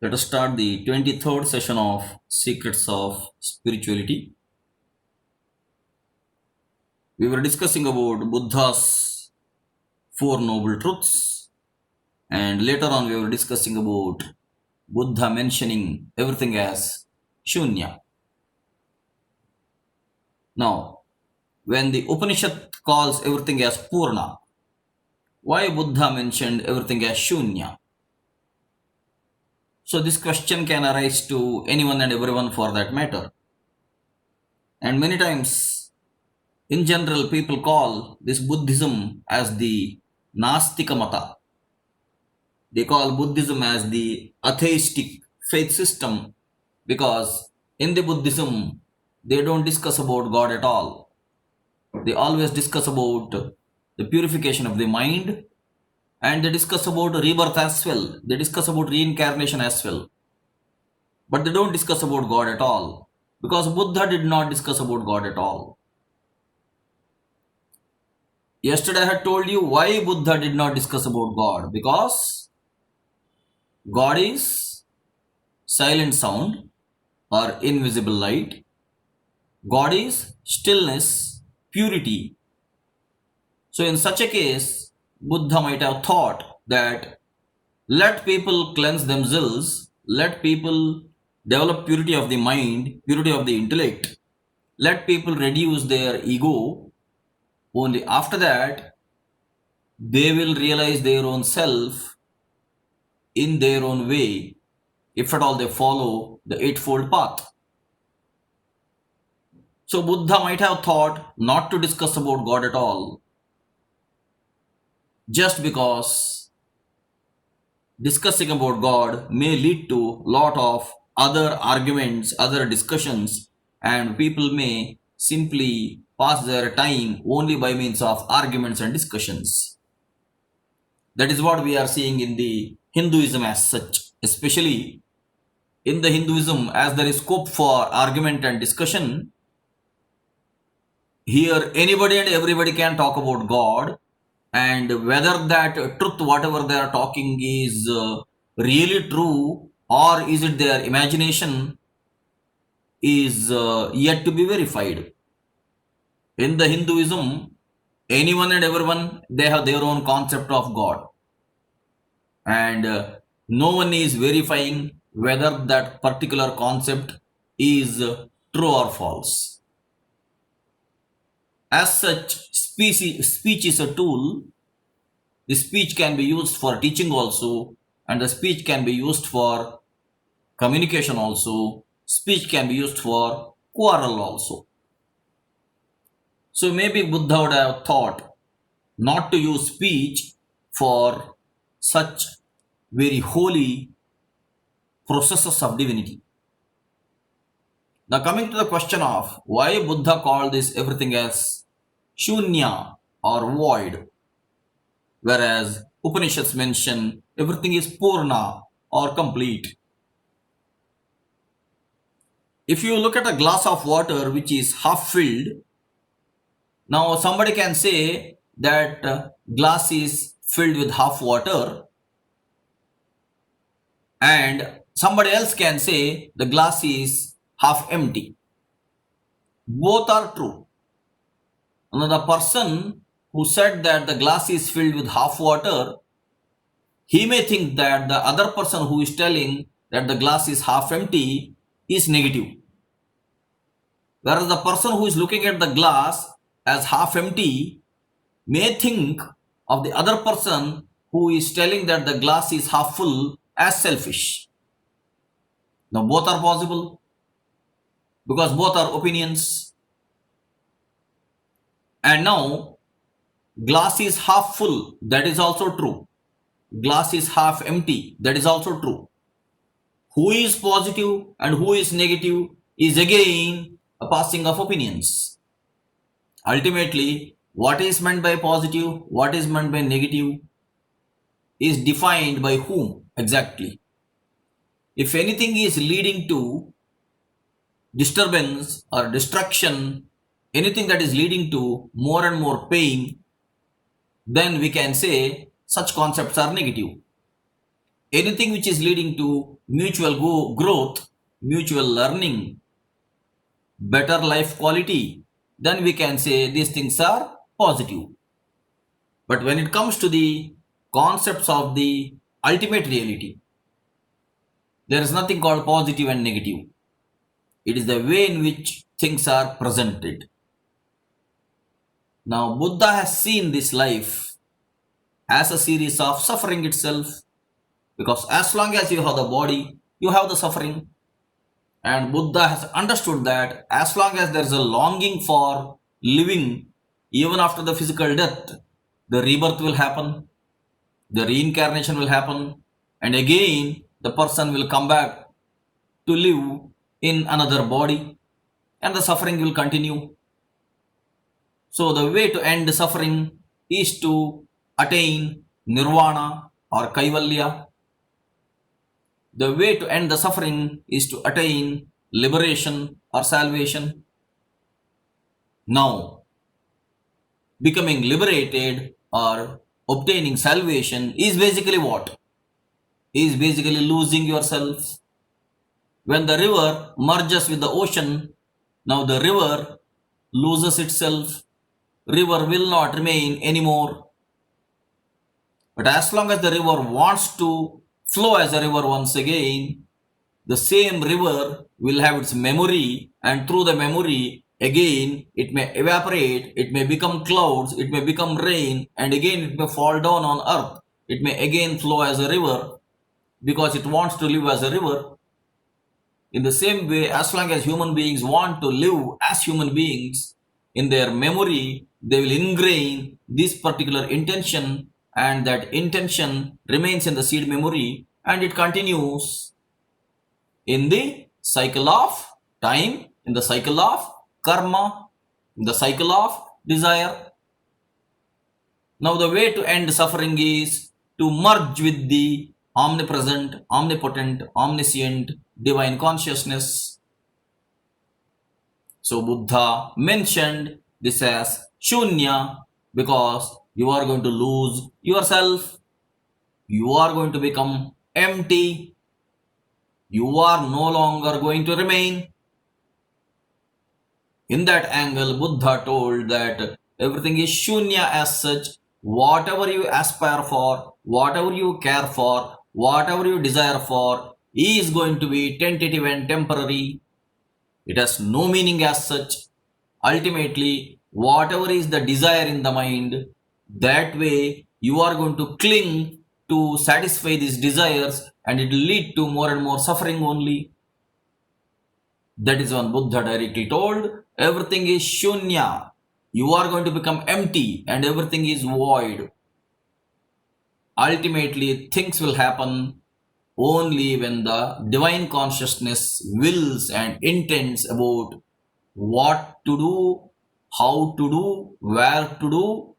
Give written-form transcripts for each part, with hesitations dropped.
Let us start the 23rd session of Secrets of Spirituality. We were discussing about Buddha's Four Noble Truths, and later on we were discussing about Buddha mentioning everything as Shunya. Now, when the Upanishad calls everything as Purna, why Buddha mentioned everything as Shunya? So this question can arise to anyone and everyone for that matter. And many times, in general, people call this Buddhism as the Nastika Mata. They call Buddhism as the atheistic faith system because in the Buddhism, they don't discuss about God at all. They always discuss about the purification of the mind, and they discuss about rebirth as well. They discuss about reincarnation as well. But they don't discuss about God at all because Buddha did not discuss about God at all. Yesterday I had told you why Buddha did not discuss about God, because God is silent sound or invisible light. God is stillness, purity. So in such a case, Buddha might have thought that let people cleanse themselves, let people develop purity of the mind, purity of the intellect, let people reduce their ego. Only after that, they will realize their own self in their own way, if at all they follow the Eightfold Path. So Buddha might have thought not to discuss about God at all, just because discussing about God may lead to lot of other arguments, other discussions, and people may simply pass their time only by means of arguments and discussions. That is what we are seeing in the Hinduism as such. Especially in the Hinduism, as there is scope for argument and discussion, here anybody and everybody can talk about God, and whether that truth, whatever they are talking, is really true or is it their imagination, is yet to be verified. In the Hinduism, anyone and everyone, they have their own concept of God, and no one is verifying whether that particular concept is true or false. As such, speech is a tool. The speech can be used for teaching also, and the speech can be used for communication also. Speech can be used for quarrel also. So maybe Buddha would have thought not to use speech for such very holy processes of divinity. Now coming to the question of why Buddha called this everything as Shunya or void, whereas Upanishads mention everything is Purna or complete. If you look at a glass of water which is half filled, now somebody can say that glass is filled with half water, and somebody else can say the glass is half empty. Both are true. Now the person who said that the glass is filled with half water, he may think that the other person who is telling that the glass is half empty is negative. Whereas the person who is looking at the glass as half empty may think of the other person who is telling that the glass is half full as selfish. Now both are possible because both are opinions. And now glass is half full, that is also true. Glass is half empty, that is also true. Who is positive and who is negative is again a passing of opinions. Ultimately, what is meant by positive, what is meant by negative is defined by whom exactly. If anything is leading to disturbance or destruction, anything that is leading to more and more pain, then we can say such concepts are negative. anything which is leading to mutual growth, mutual learning, better life quality, then we can say these things are positive. But when it comes to the concepts of the ultimate reality, there is nothing called positive and negative. It is the way in which things are presented. Now, Buddha has seen this life as a series of suffering itself, because as long as you have the body, you have the suffering. And Buddha has understood that as long as there is a longing for living, even after the physical death, the rebirth will happen, the reincarnation will happen, and again the person will come back to live in another body, and the suffering will continue. So the way to end suffering is to attain nirvana or kaivalya. The way to end the suffering is to attain liberation or salvation. Now, becoming liberated or obtaining salvation is basically what? Is basically losing yourself. When the river merges with the ocean, now the river loses itself. River will not remain anymore. But as long as the river wants to flow as a river once again, the same river will have its memory, and through the memory, again it may evaporate, it may become clouds, it may become rain, and again it may fall down on earth. It may again flow as a river because it wants to live as a river. In the same way, as long as human beings want to live as human beings, in their memory, they will ingrain this particular intention, and that intention remains in the seed memory, and it continues in the cycle of time, in the cycle of karma, in the cycle of desire. Now the way to end suffering is to merge with the omnipresent, omnipotent, omniscient, divine consciousness. So Buddha mentioned this as shunya because you are going to lose yourself. You are going to become empty. You are no longer going to remain. In that angle, Buddha told that everything is shunya as such. Whatever you aspire for, whatever you care for, whatever you desire for is going to be tentative and temporary. It has no meaning as such. Ultimately, whatever is the desire in the mind, that way you are going to cling to satisfy these desires, and it will lead to more and more suffering only. That is when Buddha directly told, everything is shunya. You are going to become empty and everything is void. Ultimately, things will happen only when the divine consciousness wills and intends about what to do, how to do, where to do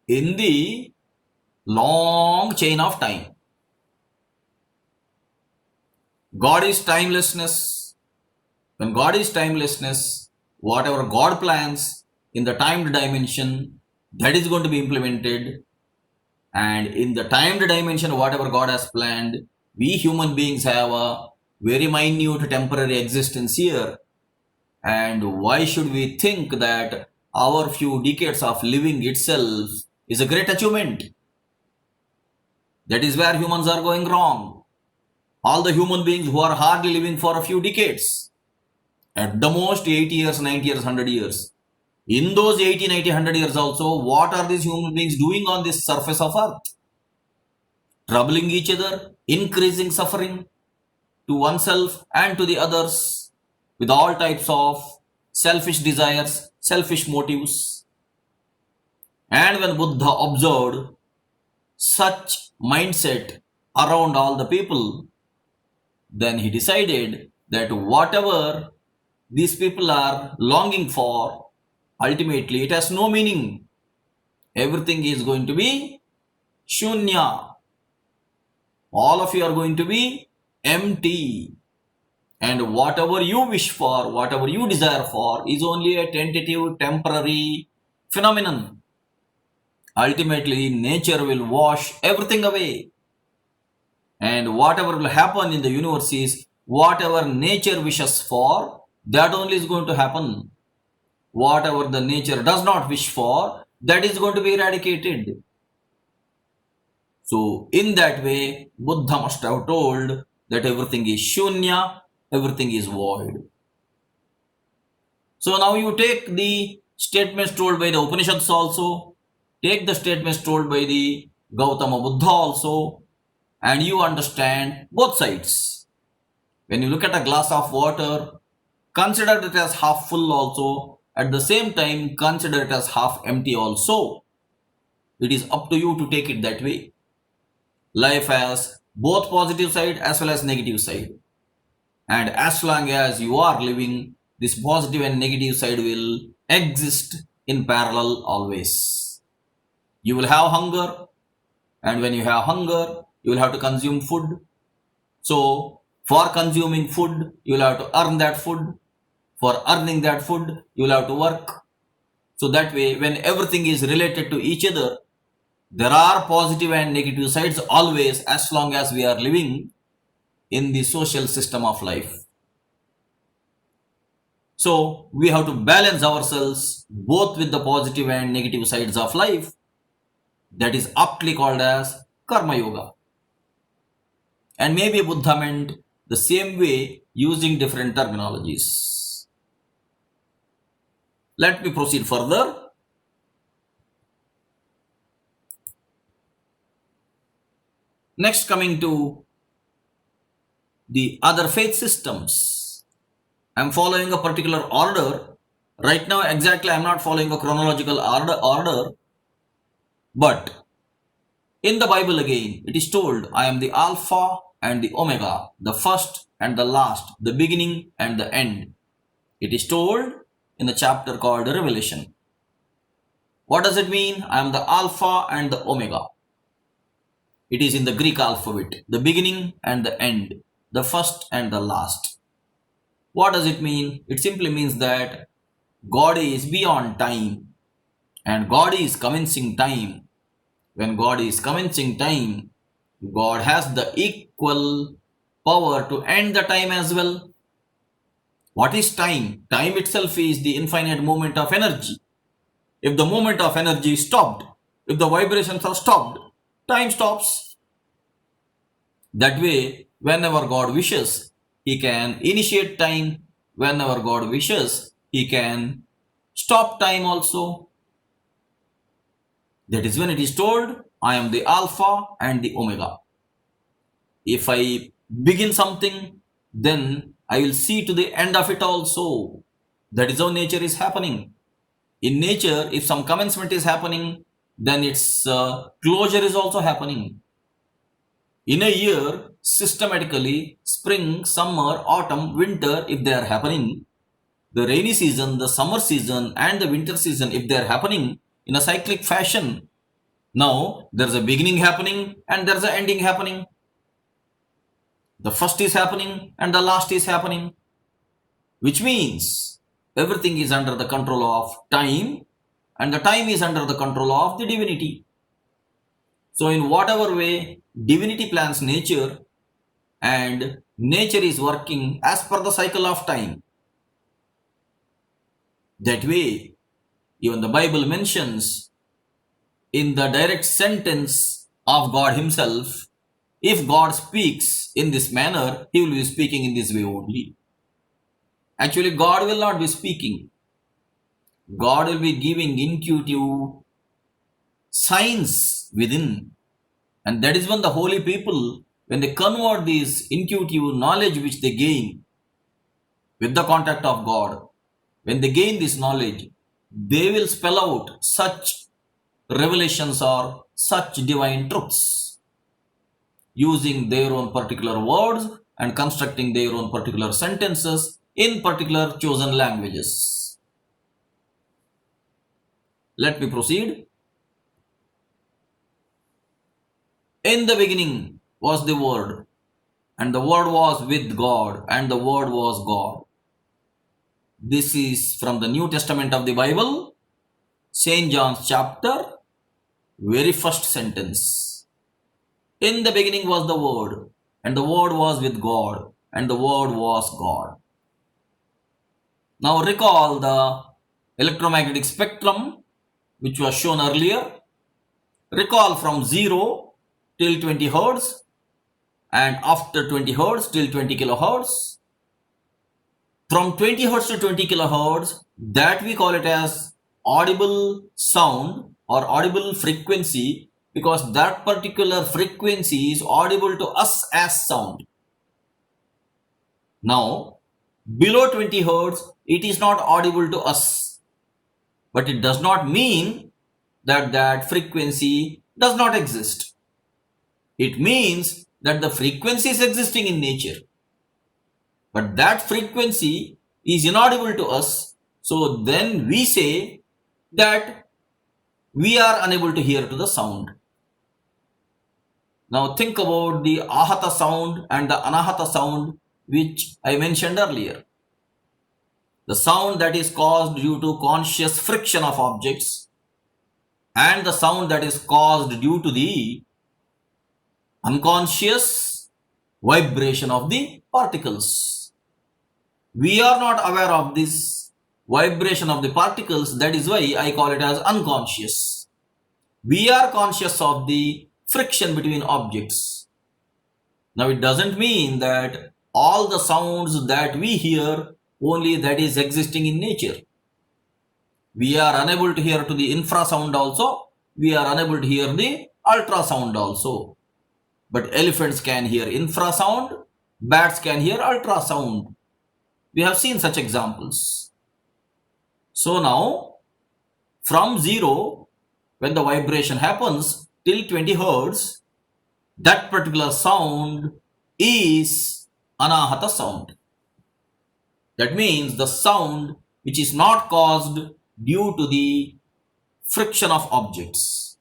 in the long chain of time. God is timelessness. When God is timelessness, whatever God plans in the timed dimension, that is going to be implemented. And in the timed dimension, whatever God has planned, we human beings have a very minute temporary existence here. And why should we think that our few decades of living itself is a great achievement? That is where humans are going wrong. All the human beings who are hardly living for a few decades, at the most 80 years, 90 years, 100 years. In those 80, 90, 100 years also, what are these human beings doing on this surface of earth? Troubling each other, increasing suffering to oneself and to the others with all types of selfish desires, selfish motives. And when Buddha observed such mindset around all the people, then he decided that whatever these people are longing for, ultimately it has no meaning. Everything is going to be shunya. All of you are going to be empty. And whatever you wish for, whatever you desire for is only a tentative, temporary phenomenon. Ultimately, nature will wash everything away. And whatever will happen in the universe is whatever nature wishes for, that only is going to happen. Whatever the nature does not wish for, that is going to be eradicated. So in that way, Buddha must have told that everything is shunya, everything is void. So now you take the statements told by the Upanishads also, take the statements told by the Gautama Buddha also, and you understand both sides. When you look at a glass of water, consider it as half full also. At the same time, consider it as half empty also. It is up to you to take it that way. Life has both positive side as well as negative side. And as long as you are living, this positive and negative side will exist in parallel always. You will have hunger, and when you have hunger, you will have to consume food. So, for consuming food, you will have to earn that food. For earning that food, you will have to work. So that way, when everything is related to each other, there are positive and negative sides always, as long as we are living in the social system of life. So we have to balance ourselves both with the positive and negative sides of life. That is aptly called as Karma Yoga. And maybe Buddha meant the same way using different terminologies. Let me proceed further. Next, coming to the other faith systems. I am following a particular order. Right now, exactly, I am not following a chronological order. But in the Bible again, it is told, I am the Alpha and the Omega, the first and the last, the beginning and the end. It is told in the chapter called Revelation. What does it mean? I am the Alpha and the Omega. It is in the Greek alphabet, the beginning and the end, the first and the last. What does it mean? It simply means that God is beyond time and God is commencing time. When God is commencing time, God has the equal power to end the time as well. What is time? Time itself is the infinite movement of energy. If the movement of energy is stopped, if the vibrations are stopped, time stops. That way, whenever God wishes, He can initiate time. Whenever God wishes, He can stop time also. That is when it is told, I am the Alpha and the Omega. If I begin something, then I will see to the end of it also. That is how nature is happening. In nature, if some commencement is happening, then its closure is also happening. In a year, systematically, spring, summer, autumn, winter, if they are happening, the rainy season, the summer season, and the winter season, if they are happening in a cyclic fashion, now there's a beginning happening and there's an ending happening. The first is happening and the last is happening, which means everything is under the control of time and the time is under the control of the divinity. So in whatever way divinity plans nature and nature is working as per the cycle of time. That way, even the Bible mentions in the direct sentence of God Himself, if God speaks in this manner, He will be speaking in this way only. Actually, God will not be speaking. God will be giving intuitive signs within. And that is when the holy people, when they convert this intuitive knowledge which they gain with the contact of God, when they gain this knowledge, they will spell out such revelations or such divine truths using their own particular words and constructing their own particular sentences in particular chosen languages. Let me proceed. In the beginning was the Word, and the Word was with God, and the Word was God. This is from the New Testament of the Bible, St. John's chapter, very first sentence. In the beginning was the Word, and the Word was with God, and the Word was God. Now recall the electromagnetic spectrum which was shown earlier. Recall from 0 till 20 Hertz and after 20 Hertz till 20 kilohertz. From 20 Hertz to 20 kilohertz, that we call it as audible sound or audible frequency, because that particular frequency is audible to us as sound. Now, below 20 Hertz, it is not audible to us, but it does not mean that that frequency does not exist. It means that the frequency is existing in nature, but that frequency is inaudible to us. So then we say that we are unable to hear to the sound. Now think about the ahata sound and the anahata sound which I mentioned earlier. The sound that is caused due to conscious friction of objects and the sound that is caused due to the unconscious vibration of the particles. We are not aware of this vibration of the particles, that is why I call it as unconscious. We are conscious of the friction between objects. Now it doesn't mean that all the sounds that we hear only that is existing in nature. We are unable to hear to the infrasound also. We are unable to hear the ultrasound also. But elephants can hear infrasound, bats can hear ultrasound. We have seen such examples. So now, from 0, when the vibration happens, till 20 Hertz, that particular sound is anahata sound. That means the sound which is not caused due to the friction of objects.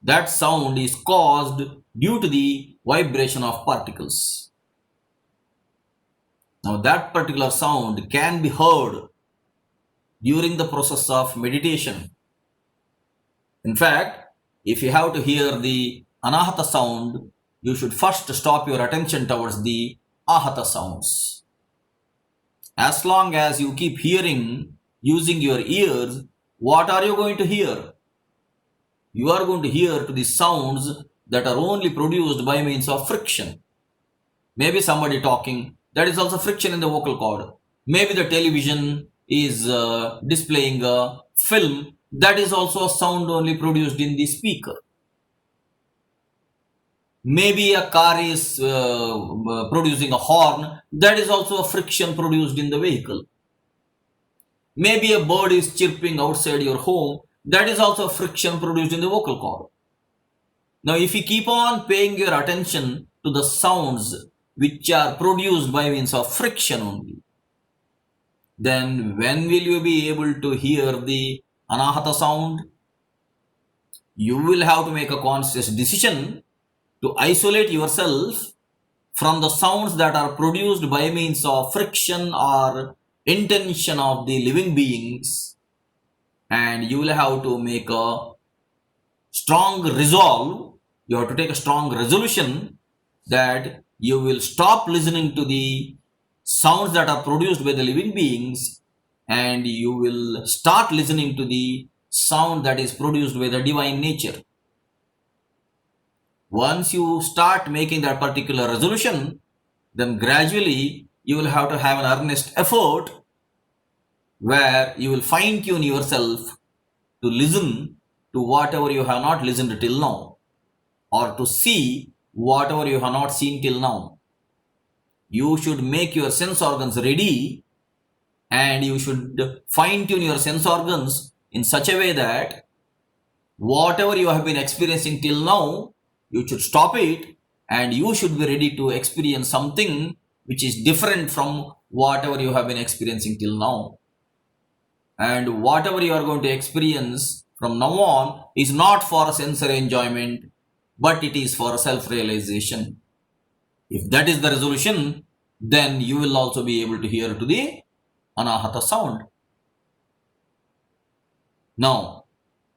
That sound is caused due to the vibration of particles. Now that particular sound can be heard during the process of meditation. In fact, if you have to hear the anahata sound, you should first stop your attention towards the ahata sounds. As long as you keep hearing using your ears, what are you going to hear? You are going to hear to the sounds that are only produced by means of friction. Maybe somebody talking, that is also friction in the vocal cord. Maybe the television is displaying a film, that is also a sound only produced in the speaker. Maybe a car is producing a horn, that is also a friction produced in the vehicle. Maybe a bird is chirping outside your home, that is also a friction produced in the vocal cord. Now if you keep on paying your attention to the sounds which are produced by means of friction only, then when will you be able to hear the anahata sound? You will have to make a conscious decision to isolate yourself from the sounds that are produced by means of friction or intention of the living beings, and you will have to make a strong resolve. You have to take a strong resolution that you will stop listening to the sounds that are produced by the living beings and you will start listening to the sound that is produced by the divine nature. Once you start making that particular resolution, then gradually you will have to have an earnest effort where you will fine tune yourself to listen to whatever you have not listened till now, or to see whatever you have not seen till now. You should make your sense organs ready and you should fine tune your sense organs in such a way that whatever you have been experiencing till now, you should stop it and you should be ready to experience something which is different from whatever you have been experiencing till now. And whatever you are going to experience from now on is not for sensory enjoyment, but it is for self-realization. If that is the resolution, then you will also be able to hear to the anahata sound. Now,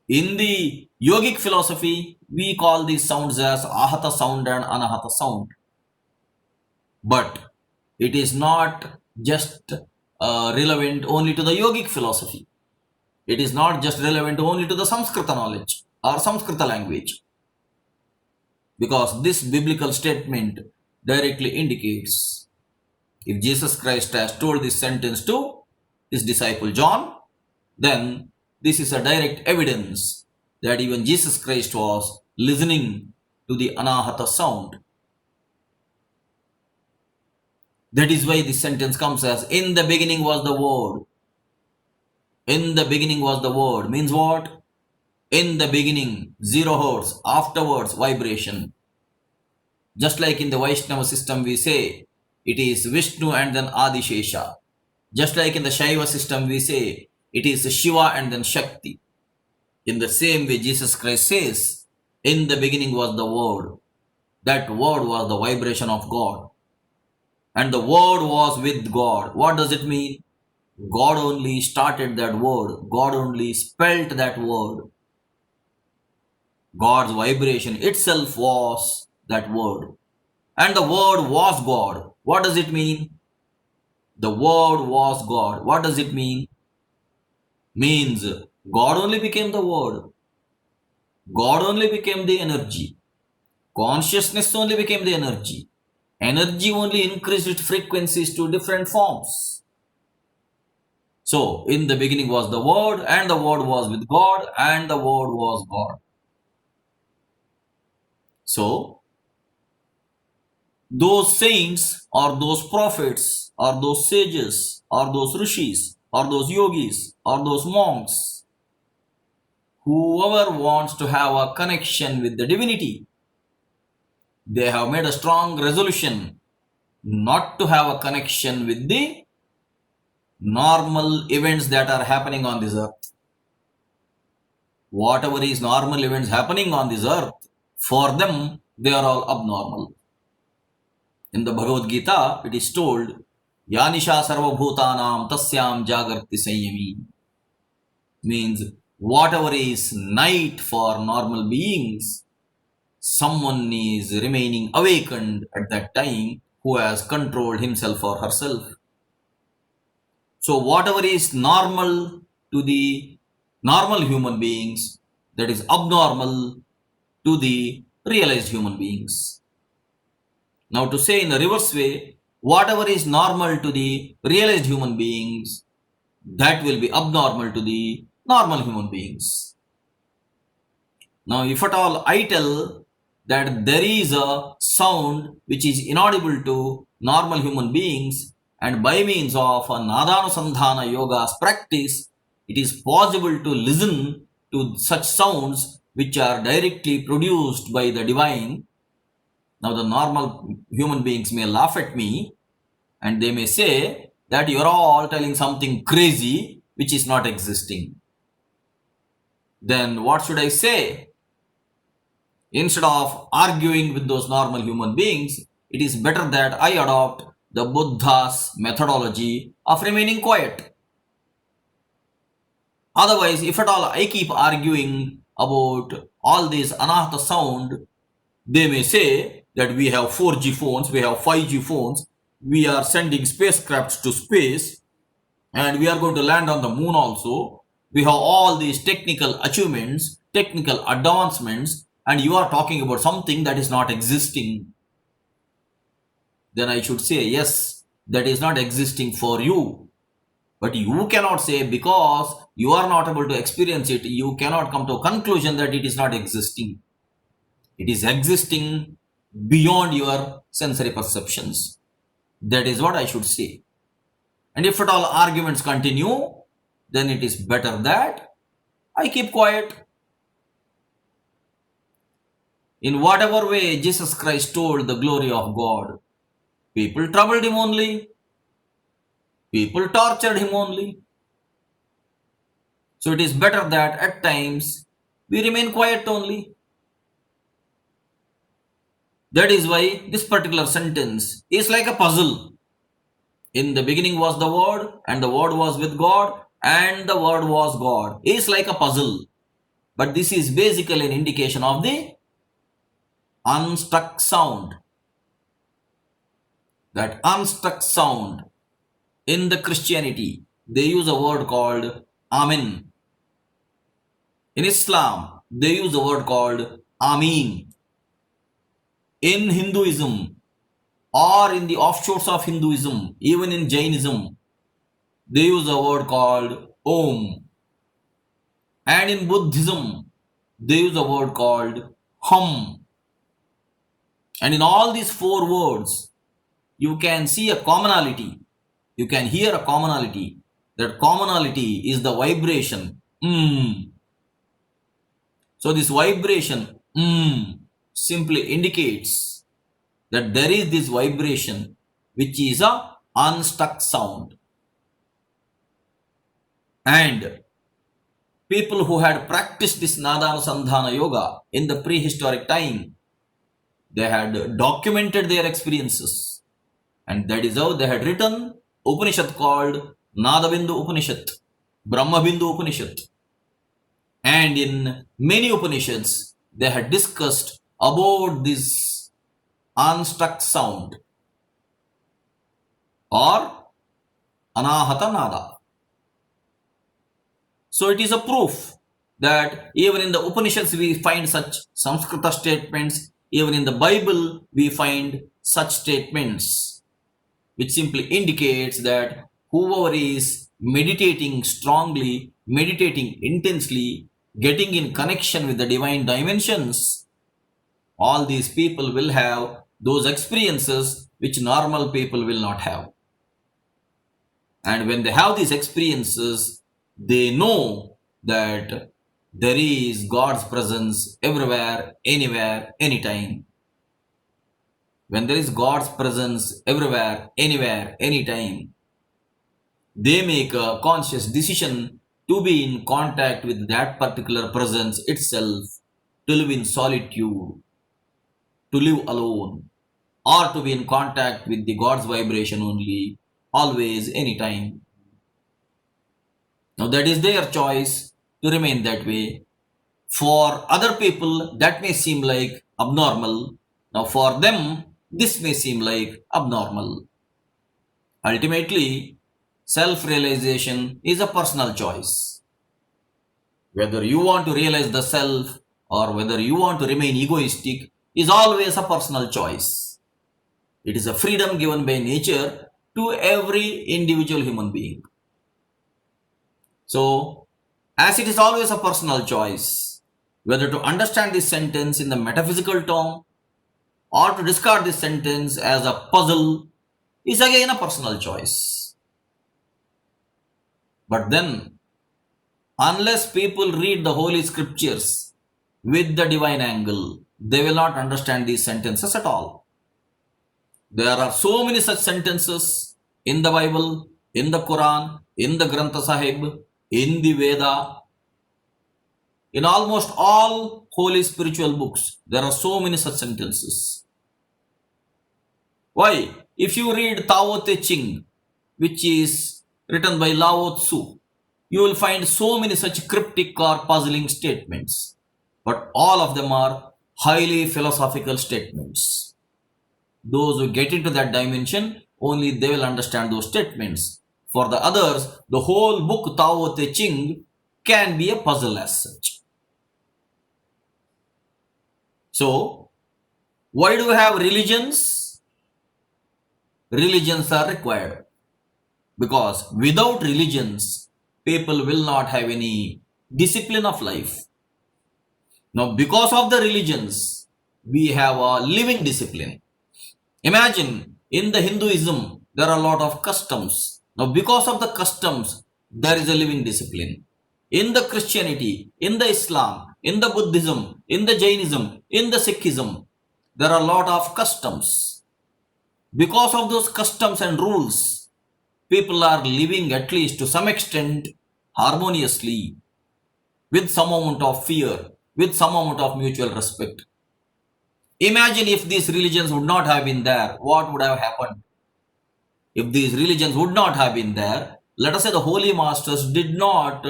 in the Yogic philosophy, we call these sounds as ahata sound and anahata sound. But it is not just relevant only to the yogic philosophy. It is not just relevant only to the Samskrita knowledge or Samskrita language. Because this biblical statement directly indicates, if Jesus Christ has told this sentence to his disciple John, then this is a direct evidence that even Jesus Christ was listening to the anahata sound. That is why this sentence comes as, in the beginning was the word. In the beginning was the word means what? In the beginning, 0 hertz, afterwards vibration. Just like in the Vaishnava system we say, it is Vishnu and then Adishesha. Just like in the Shaiva system we say, it is Shiva and then Shakti. In the same way Jesus Christ says, in the beginning was the word. That word was the vibration of God. And the word was with God. What does it mean? God only started that word. God only spelt that word. God's vibration itself was that word. And the word was God. What does it mean? The word was God. What does it mean? Means God only became the word. God only became the energy. Consciousness only became the energy. Energy only increased its frequencies to different forms. So, in the beginning was the word, and the word was with God, and the word was God. So, those saints or those prophets or those sages or those rishis or those yogis or those monks, whoever wants to have a connection with the divinity, they have made a strong resolution not to have a connection with the normal events that are happening on this earth. Whatever is normal events happening on this earth, for them, they are all abnormal. In the Bhagavad Gita, it is told, Yanisha sarva bhutanam tasyam jagarti sanyami. Means, whatever is night for normal beings, someone is remaining awakened at that time who has controlled himself or herself. So whatever is normal to the normal human beings, that is abnormal to the realized human beings. Now to say in a reverse way, whatever is normal to the realized human beings, that will be abnormal to the normal human beings. Now if at all I tell that there is a sound which is inaudible to normal human beings, and by means of a Nadanusandhana yoga's practice, it is possible to listen to such sounds which are directly produced by the divine. Now the normal human beings may laugh at me and they may say that you are all telling something crazy which is not existing. Then what should I say? Instead of arguing with those normal human beings, it is better that I adopt the Buddha's methodology of remaining quiet. Otherwise, if at all I keep arguing about all this anahata sound, they may say that we have 4G phones, we have 5G phones, we are sending spacecrafts to space, and we are going to land on the moon also. We have all these technical achievements, technical advancements, and you are talking about something that is not existing. Then I should say, yes, that is not existing for you. But you cannot say because you are not able to experience it, you cannot come to a conclusion that it is not existing. It is existing beyond your sensory perceptions. That is what I should say. And if at all arguments continue, then it is better that I keep quiet. In whatever way Jesus Christ told the glory of God, people troubled him only. People tortured him only. So it is better that at times we remain quiet only. That is why this particular sentence is like a puzzle. In the beginning was the Word, and the Word was with God, and the Word was God. It is like a puzzle. But this is basically an indication of the unstruck sound. That unstruck sound in the Christianity, they use a word called Amen. In Islam, they use a word called Amin. In Hinduism, or in the offshores of Hinduism, even in Jainism, they use a word called Om. And in Buddhism, they use a word called Hum. And in all these four words, you can see a commonality. You can hear a commonality. That commonality is the vibration. So this vibration simply indicates that there is this vibration which is a unstuck sound. And people who had practiced this Nadanusandhana yoga in the prehistoric time, they had documented their experiences. And that is how they had written Upanishad called Nadabindu Upanishad, Brahmabindu Upanishad. And in many Upanishads, they had discussed about this unstruck sound or Anahata Nada. So it is a proof that even in the Upanishads we find such Samskrita statements, even in the Bible we find such statements, which simply indicates that whoever is meditating strongly, meditating intensely, getting in connection with the divine dimensions, all these people will have those experiences which normal people will not have. And when they have these experiences, they know that there is God's presence everywhere, anywhere, anytime. When there is God's presence everywhere, anywhere, anytime, they make a conscious decision to be in contact with that particular presence itself, to live in solitude, to live alone, or to be in contact with the God's vibration only, always, anytime. Now that is their choice to remain that way. For other people, that may seem like abnormal. Now for them, this may seem like abnormal. Ultimately, self-realization is a personal choice. Whether you want to realize the self or whether you want to remain egoistic is always a personal choice. It is a freedom given by nature to every individual human being. So, as it is always a personal choice, whether to understand this sentence in the metaphysical term or to discard this sentence as a puzzle is again a personal choice. But then, unless people read the Holy Scriptures with the divine angle, they will not understand these sentences at all. There are so many such sentences in the Bible, in the Quran, in the Granth Sahib, in the Veda, in almost all holy spiritual books. There are so many such sentences. Why? If you read Tao Te Ching, which is written by Lao Tzu, you will find so many such cryptic or puzzling statements. But all of them are highly philosophical statements. Those who get into that dimension, only they will understand those statements. For the others, the whole book Tao Te Ching can be a puzzle as such. So, why do we have religions? Religions are required. Because without religions, people will not have any discipline of life. Now, because of the religions, we have a living discipline. Imagine, in the Hinduism, there are a lot of customs. Now, because of the customs, there is a living discipline. In the Christianity, in the Islam, in the Buddhism, in the Jainism, in the Sikhism, there are a lot of customs. Because of those customs and rules, people are living at least to some extent harmoniously, with some amount of fear, with some amount of mutual respect. Imagine if these religions would not have been there, what would have happened? If these religions would not have been there, let us say the holy masters did not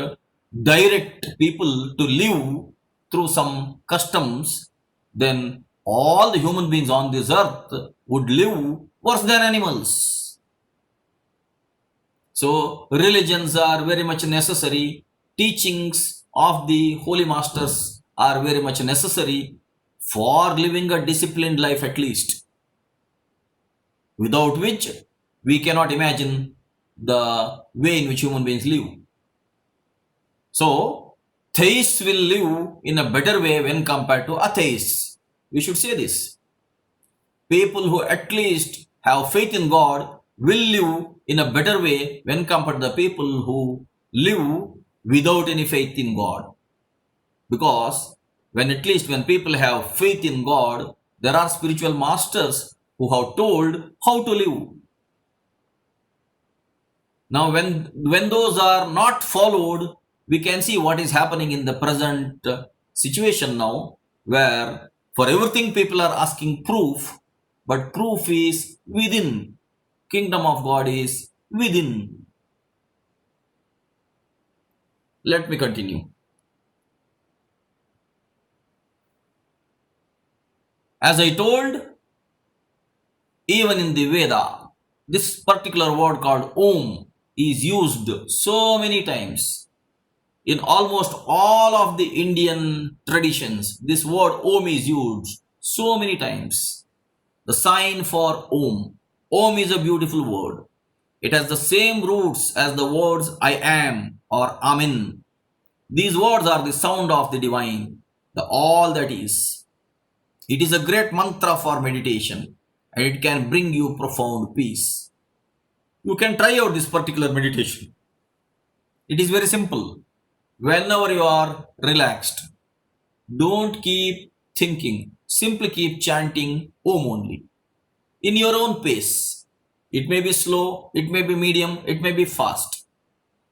direct people to live through some customs, then all the human beings on this earth would live worse than animals. So religions are very much necessary. Teachings of the holy masters are very much necessary for living a disciplined life at least, without which we cannot imagine the way in which human beings live. So theists will live in a better way when compared to atheists. We should say this. People who at least have faith in God will live in a better way when compared to the people who live without any faith in God. Because when people have faith in God, there are spiritual masters who have told how to live. Now when those are not followed, we can see what is happening in the present situation now, where for everything people are asking proof, but proof is within. Kingdom of God is within. Let me continue. As I told, even in the Veda, this particular word called Om is used so many times. In almost all of the Indian traditions, this word Om is used so many times. The sign for Om. Om is a beautiful word. It has the same roots as the words I am or Amin. These words are the sound of the divine, the all that is. It is a great mantra for meditation, and it can bring you profound peace. You can try out this particular meditation. It is very simple. Whenever you are relaxed, don't keep thinking. Simply keep chanting Om only. In your own pace. It may be slow, it may be medium, it may be fast.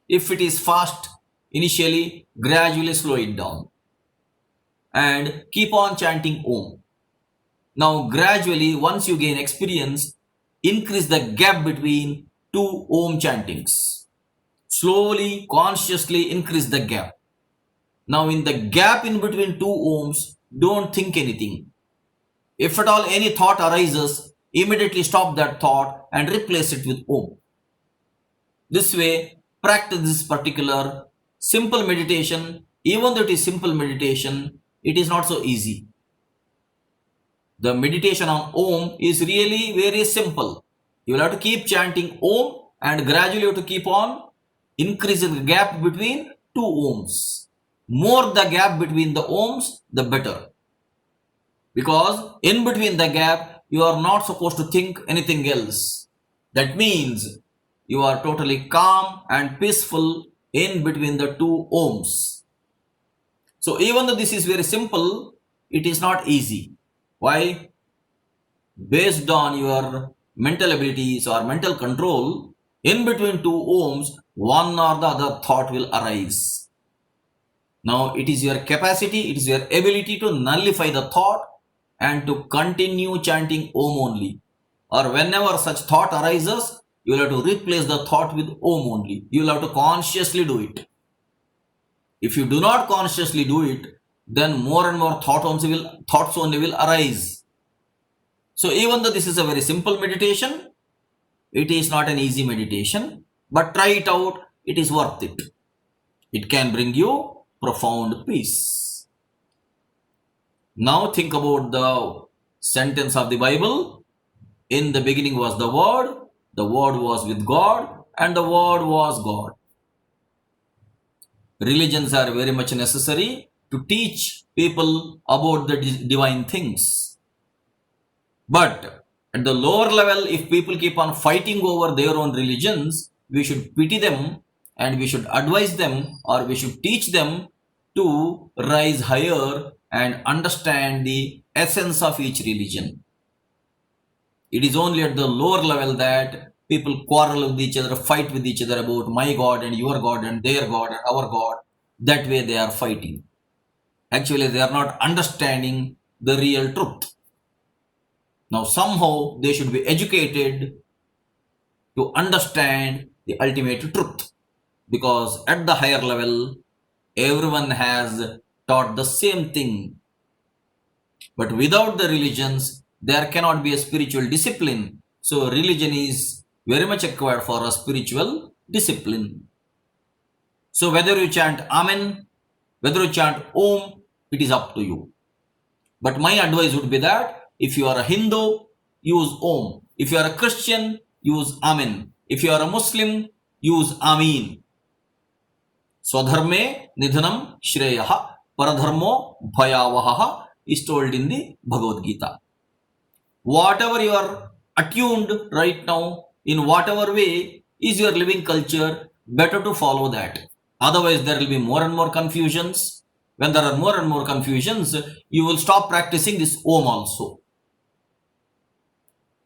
If it is fast, initially, gradually slow it down. And keep on chanting Om. Now gradually, once you gain experience, increase the gap between two Om chantings. Slowly, consciously increase the gap. Now in the gap in between two Oms, don't think anything. If at all any thought arises, immediately stop that thought and replace it with Om. This way, practice this particular simple meditation. Even though it is simple meditation, it is not so easy. The meditation on Om is really very simple. You will have to keep chanting Om and gradually you have to keep on increasing the gap between two Oms. More the gap between the Oms, the better. Because in between the gap, you are not supposed to think anything else. That means you are totally calm and peaceful in between the two Oms. So even though this is very simple, it is not easy. Why? Based on your mental abilities or mental control, in between two Oms, one or the other thought will arise. Now it is your capacity, it is your ability to nullify the thought and to continue chanting Om only. Or whenever such thought arises, you will have to replace the thought with Om only. You will have to consciously do it. If you do not consciously do it, then more and more thoughts only will arise. So even though this is a very simple meditation, it is not an easy meditation, but try it out, it is worth it. It can bring you profound peace. Now think about the sentence of the Bible. In the beginning was the Word was with God, and the Word was God. Religions are very much necessary to teach people about the divine things. But at the lower level, if people keep on fighting over their own religions, we should pity them and we should advise them or we should teach them to rise higher and understand the essence of each religion. It is only at the lower level that people quarrel with each other, fight with each other about my God and your God and their God and our God. That way they are fighting. Actually, they are not understanding the real truth. Now, somehow they should be educated to understand the ultimate truth. Because at the higher level, everyone has taught the same thing. But without the religions, there cannot be a spiritual discipline. So religion is very much required for a spiritual discipline. So whether you chant Amen, whether you chant Om, it is up to you. But my advice would be that if you are a Hindu, use Om. If you are a Christian, use Amen. If you are a Muslim, use Amin. Swadharme nidhanam shreyaha paradharmo bhayavaha is told in the Bhagavad Gita. Whatever you are attuned right now, in whatever way is your living culture, better to follow that. Otherwise, there will be more and more confusions. When there are more and more confusions, you will stop practicing this Om also.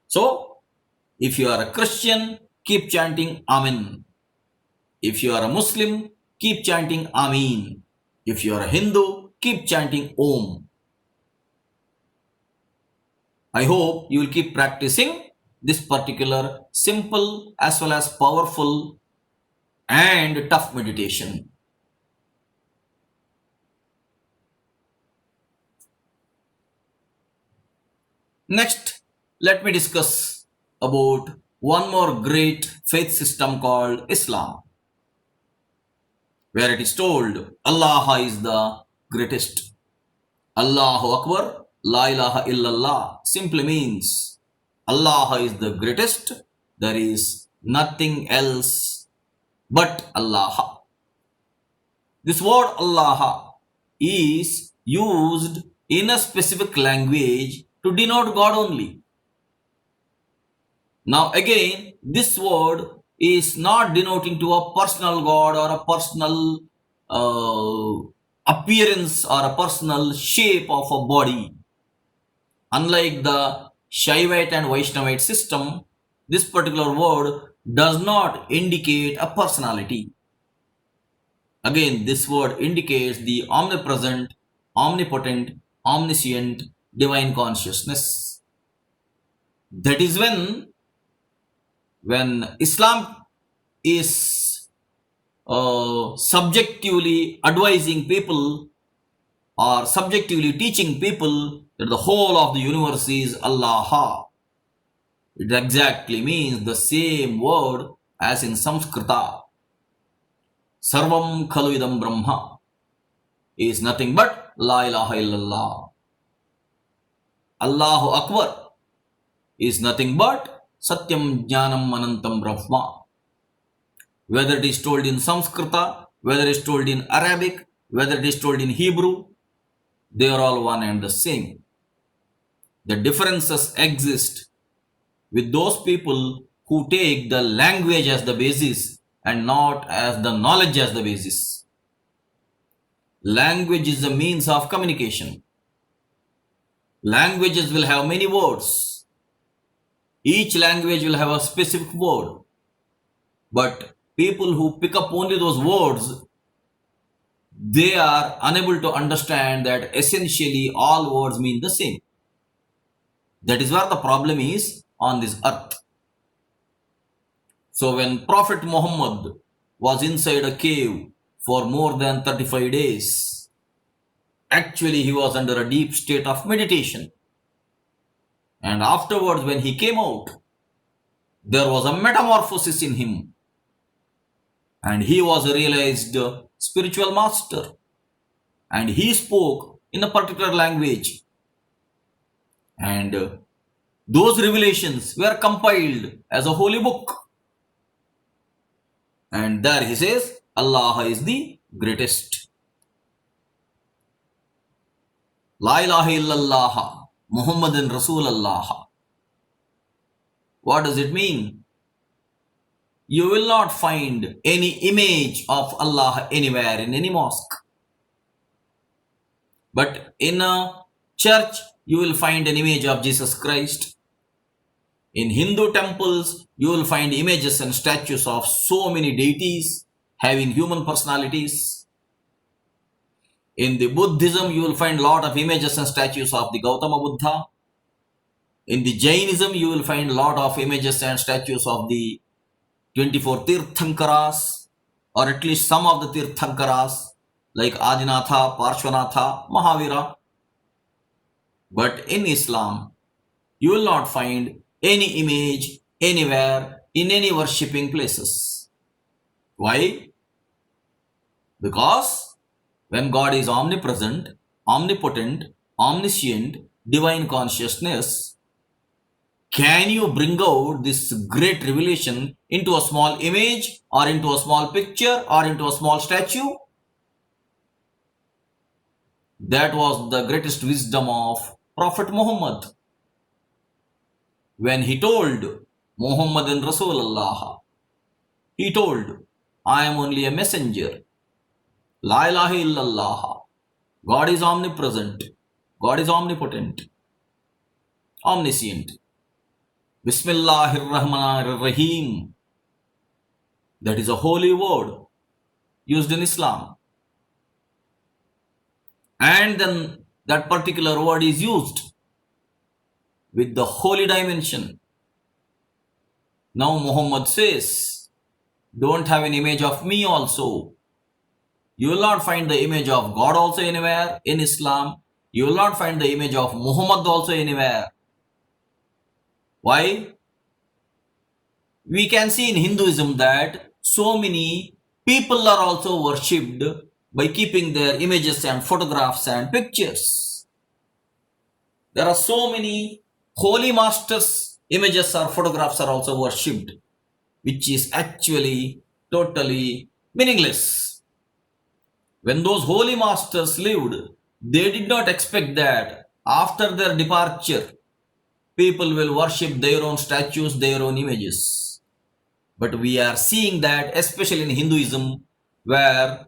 So, if you are a Christian, keep chanting Amen. If you are a Muslim, keep chanting Amin. If you are a Hindu, keep chanting Om. I hope you will keep practicing this particular simple as well as powerful and tough meditation. Next, let me discuss about one more great faith system called Islam, where it is told Allah is the greatest. Allahu Akbar, La ilaha illallah simply means Allah is the greatest. There is nothing else but Allah. This word Allah is used in a specific language to denote God only. Now again, this word is not denoting to a personal God or a personal appearance or a personal shape of a body. Unlike the Shaivite and Vaishnavite system, this particular word does not indicate a personality. Again, this word indicates the omnipresent, omnipotent, omniscient, divine consciousness. That is when Islam is subjectively advising people or subjectively teaching people that the whole of the universe is Allah. It exactly means the same word as in Samskrita. Sarvam khalu idam brahma is nothing but La ilaha illallah. Allahu Akbar is nothing but Satyam Jnanam Anantam Brahma. Whether it is told in Samskrita, whether it is told in Arabic, whether it is told in Hebrew, they are all one and the same. The differences exist with those people who take the language as the basis and not as the knowledge as the basis. Language is a means of communication. Languages will have many words. Each language will have a specific word. But people who pick up only those words, they are unable to understand that essentially all words mean the same. That is where the problem is on this earth. So when Prophet Muhammad was inside a cave for more than 35 days, actually he was under a deep state of meditation. And afterwards when he came out, there was a metamorphosis in him. And he was a realized spiritual master. And he spoke in a particular language. And those revelations were compiled as a holy book. And there he says, Allah is the greatest. La ilaha illallah, Muhammadan Rasulullah. What does it mean? You will not find any image of Allah anywhere in any mosque. But in a church, you will find an image of Jesus Christ. In Hindu temples, you will find images and statues of so many deities having human personalities. In the Buddhism, you will find a lot of images and statues of the Gautama Buddha. In the Jainism, you will find a lot of images and statues of the 24 Tirthankaras, or at least some of the Tirthankaras. like Adinatha, Parshvanatha, Mahavira. But in Islam, you will not find any image anywhere in any worshipping places. Why? Because when God is omnipresent, omnipotent, omniscient, divine consciousness, can you bring out this great revelation into a small image or into a small picture or into a small statue? That was the greatest wisdom of Prophet Muhammad. When he told Muhammadan Rasulullah, he told, I am only a messenger. La ilaha illallah. God is omnipresent. God is omnipotent. Omniscient. Bismillahir Rahmanir Rahim. That is a holy word used in Islam. And then that particular word is used with the holy dimension. Now Muhammad says, don't have an image of me also. You will not find the image of God also anywhere in Islam. You will not find the image of Muhammad also anywhere. Why? We can see in Hinduism that so many people are also worshipped by keeping their images and photographs and pictures. There are so many holy masters' images or photographs are also worshipped, which is actually totally meaningless. When those holy masters lived, they did not expect that after their departure, people will worship their own statues, their own images. But we are seeing that, especially in Hinduism, where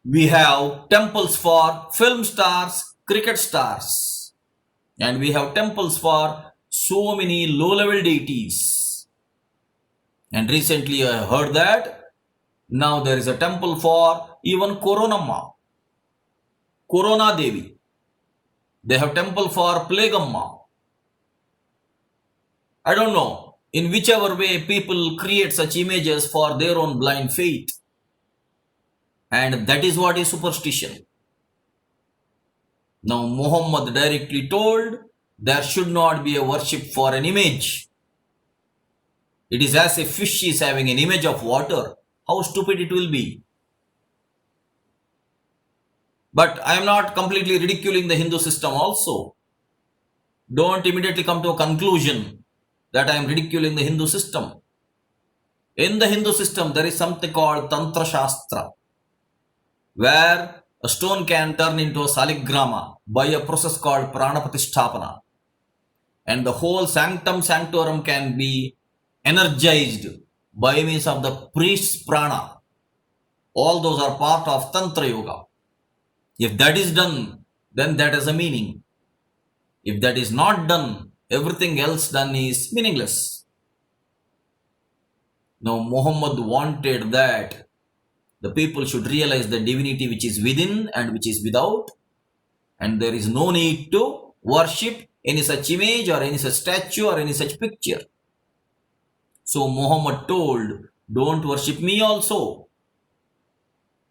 we have temples for film stars, cricket stars, and we have temples for so many low-level deities. And recently I heard that now there is a temple for even Koronamma, Corona Devi. They have temple for Plagamma. I don't know, in whichever way people create such images for their own blind faith. And that is what is superstition. Now Muhammad directly told there should not be a worship for an image. It is as if fish is having an image of water. How stupid it will be. But I am not completely ridiculing the Hindu system also. Don't immediately come to a conclusion that I am ridiculing the Hindu system. In the Hindu system, there is something called Tantra Shastra, where a stone can turn into a saligrama by a process called Pranapatisthapana. And the whole sanctum sanctorum can be energized by means of the priest's prana. All those are part of Tantra Yoga. If that is done, then that has a meaning. If that is not done, everything else done is meaningless. Now Muhammad wanted that the people should realize the divinity which is within and which is without, and there is no need to worship any such image or any such statue or any such picture. So Muhammad told, don't worship me also.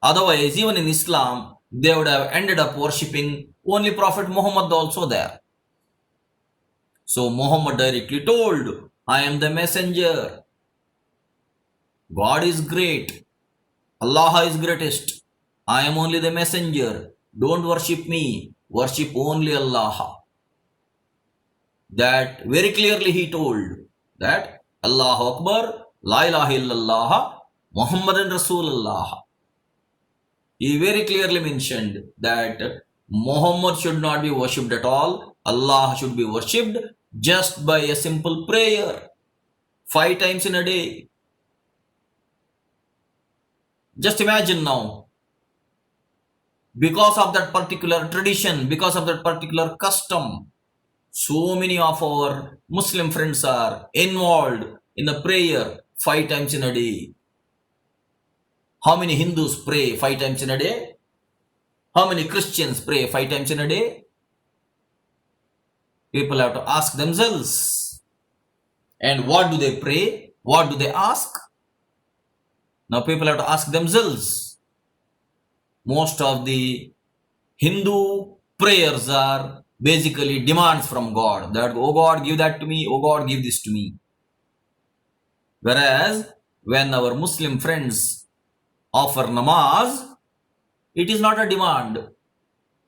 Otherwise, even in Islam, they would have ended up worshipping only Prophet Muhammad also there. So Muhammad directly told, I am the messenger. God is great. Allah is greatest. I am only the messenger. Don't worship me. Worship only Allah. That very clearly he told that Allahu Akbar, La ilaha illallah, Muhammadan Rasulullah. He very clearly mentioned that Muhammad should not be worshipped at all. Allah should be worshipped just by a simple prayer 5 times in a day. Just imagine now, because of that particular tradition, because of that particular custom, so many of our Muslim friends are involved in the prayer 5 times in a day. How many Hindus pray 5 times in a day? How many Christians pray 5 times in a day? People have to ask themselves. And what do they pray? What do they ask? Now people have to ask themselves. most of the Hindu prayers are basically demands from God that, oh God, give that to me, oh God, give this to me. Whereas when our Muslim friends offer namaz, it is not a demand,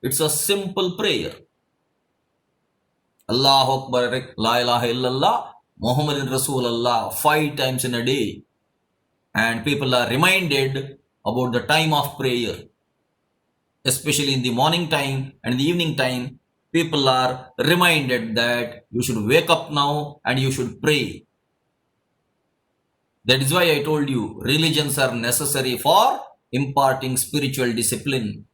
it's a simple prayer. Allahu Akbar, La ilaha illallah, Muhammadin Rasulullah 5 times in a day. And people are reminded about the time of prayer. Especially in the morning time and the evening time, people are reminded that you should wake up now and you should pray. That is why I told you, religions are necessary for imparting spiritual discipline.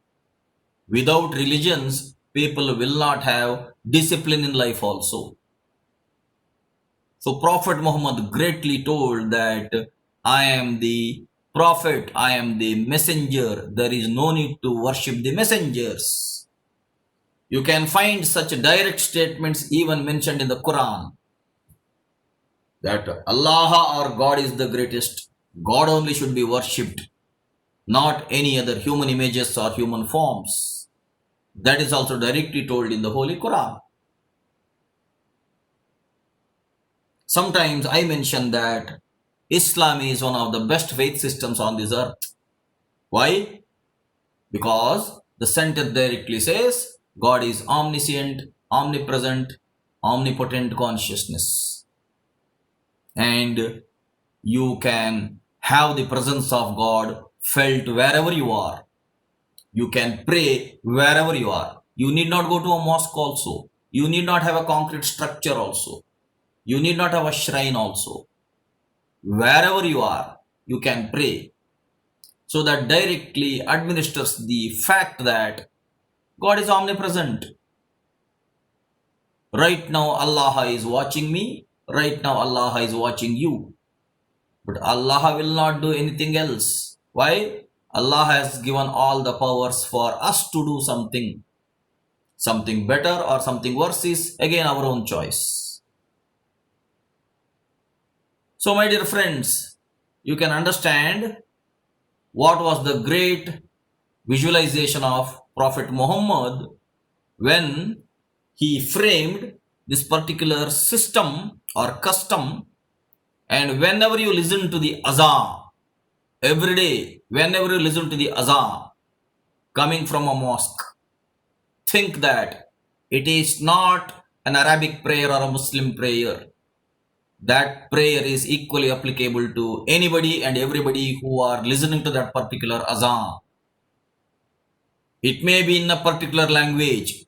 Without religions, people will not have discipline in life also. So Prophet Muhammad greatly told that I am the prophet, I am the messenger. There is no need to worship the messengers. You can find such direct statements even mentioned in the Quran. That Allah or God is the greatest. God only should be worshipped, not any other human images or human forms. That is also directly told in the Holy Quran. Sometimes I mention that Islam is one of the best faith systems on this earth. Why? Because the sentence directly says God is omniscient, omnipresent, omnipotent consciousness. And you can have the presence of God felt wherever you are. You can pray wherever you are. You need not go to a mosque also. You need not have a concrete structure also. You need not have a shrine also. Wherever you are, you can pray. So that directly administers the fact that God is omnipresent. Right now Allah is watching me. Right now Allah is watching you. But Allah will not do anything else. Why? Allah has given all the powers for us to do something. Something better or something worse is again our own choice. So my dear friends, you can understand what was the great visualization of Prophet Muhammad when he framed this particular system or custom. And whenever you listen to the azan, every day, whenever you listen to the azan coming from a mosque, think that it is not an Arabic prayer or a Muslim prayer. That prayer is equally applicable to anybody and everybody who are listening to that particular azan. It may be in a particular language,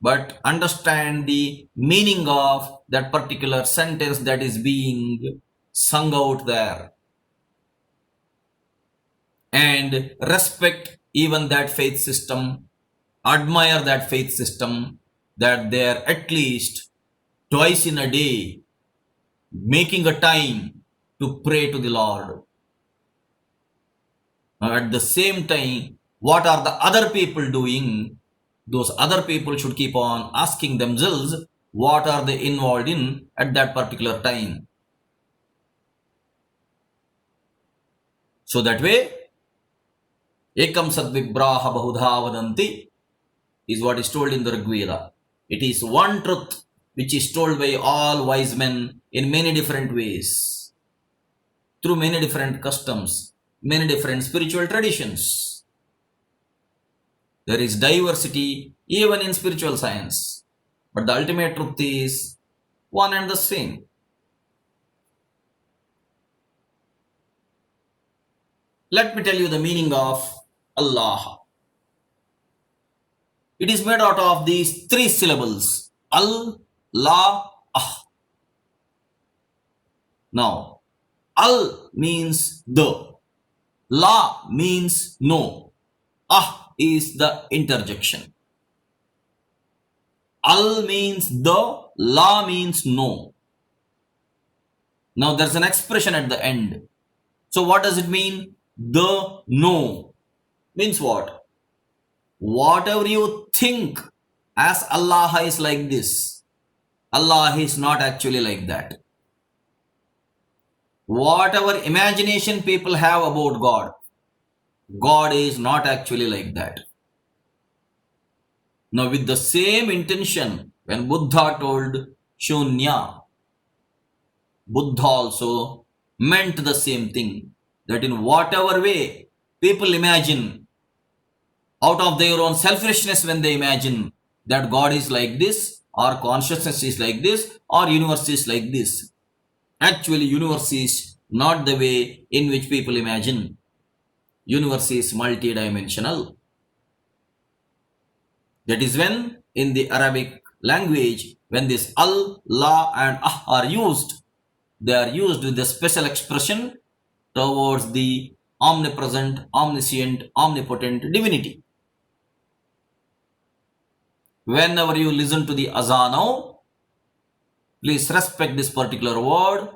but understand the meaning of that particular sentence that is being sung out there. And respect even that faith system, admire that faith system, that they are at least twice in a day making a time to pray to the Lord. Now, at the same time, what are the other people doing? Those other people should keep on asking themselves, what are they involved in at that particular time? So that way, Ekam Sadvibraha Bahudha Vadanti is what is told in the Rig Veda. It is one truth which is told by all wise men in many different ways, through many different customs, many different spiritual traditions. There is diversity even in spiritual science, but the ultimate truth is one and the same. Let me tell you the meaning of Allah. It is made out of these 3 syllables, Al, La, Ah. Now, Al means the, La means no, Ah is the interjection. Al means the, La means no. Now there's an expression at the end. So what does it mean? The no means what? Whatever you think as Allah is like this, Allah is not actually like that. Whatever imagination people have about God, God is not actually like that. Now, with the same intention, when Buddha told Shunya, Buddha also meant the same thing, that in whatever way people imagine out of their own selfishness, when they imagine that God is like this, or consciousness is like this, or universe is like this, actually universe is not the way in which people imagine. Universe is multidimensional. That is when in the Arabic language, when this al, la and ah are used, they are used with the special expression towards the omnipresent, omniscient, omnipotent divinity. Whenever you listen to the azan now, please respect this particular word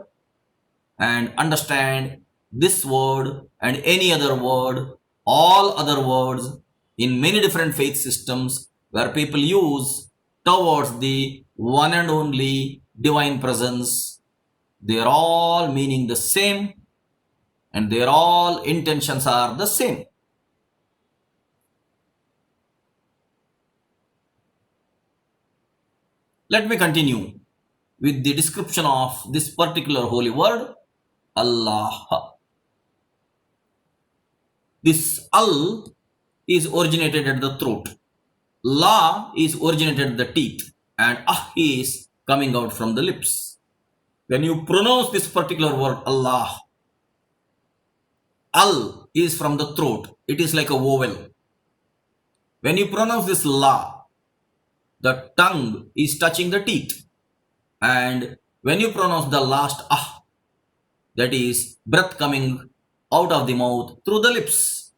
and understand this word and any other word, all other words in many different faith systems where people use towards the one and only divine presence. They are all meaning the same and their all intentions are the same. Let me continue with the description of this particular holy word, Allah. This al is originated at the throat. La is originated at the teeth. And ah is coming out from the lips. When you pronounce this particular word, Allah, al is from the throat. It is like a vowel. When you pronounce this la, the tongue is touching the teeth. And when you pronounce the last ah, that is breath coming out of the mouth through the lips.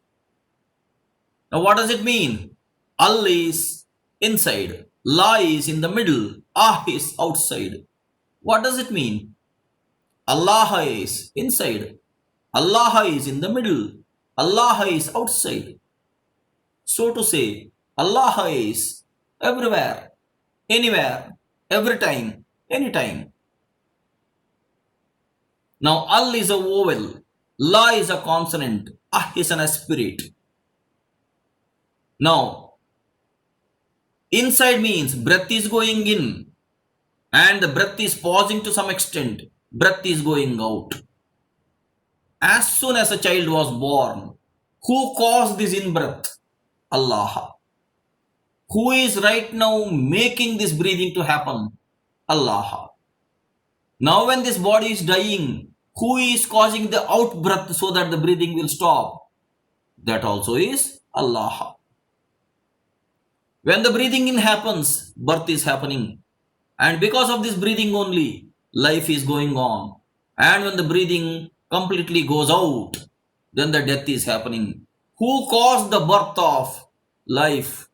Now what does it mean? Al is inside, la is in the middle, ah is outside. What does it mean? Allah is inside, Allah is in the middle, Allah is outside. So to say, Allah is everywhere, anywhere, every time, anytime. Now, al is a vowel, la is a consonant, ah is an aspirate. Now, inside means breath is going in and the breath is pausing to some extent, breath is going out. As soon as a child was born, who caused this in-breath? Allah. Who is right now making this breathing to happen? Allah. Now when this body is dying, who is causing the out-breath so that the breathing will stop? That also is Allah. When the breathing in happens, birth is happening. And because of this breathing only, life is going on. And when the breathing completely goes out, then the death is happening. Who caused the birth of life?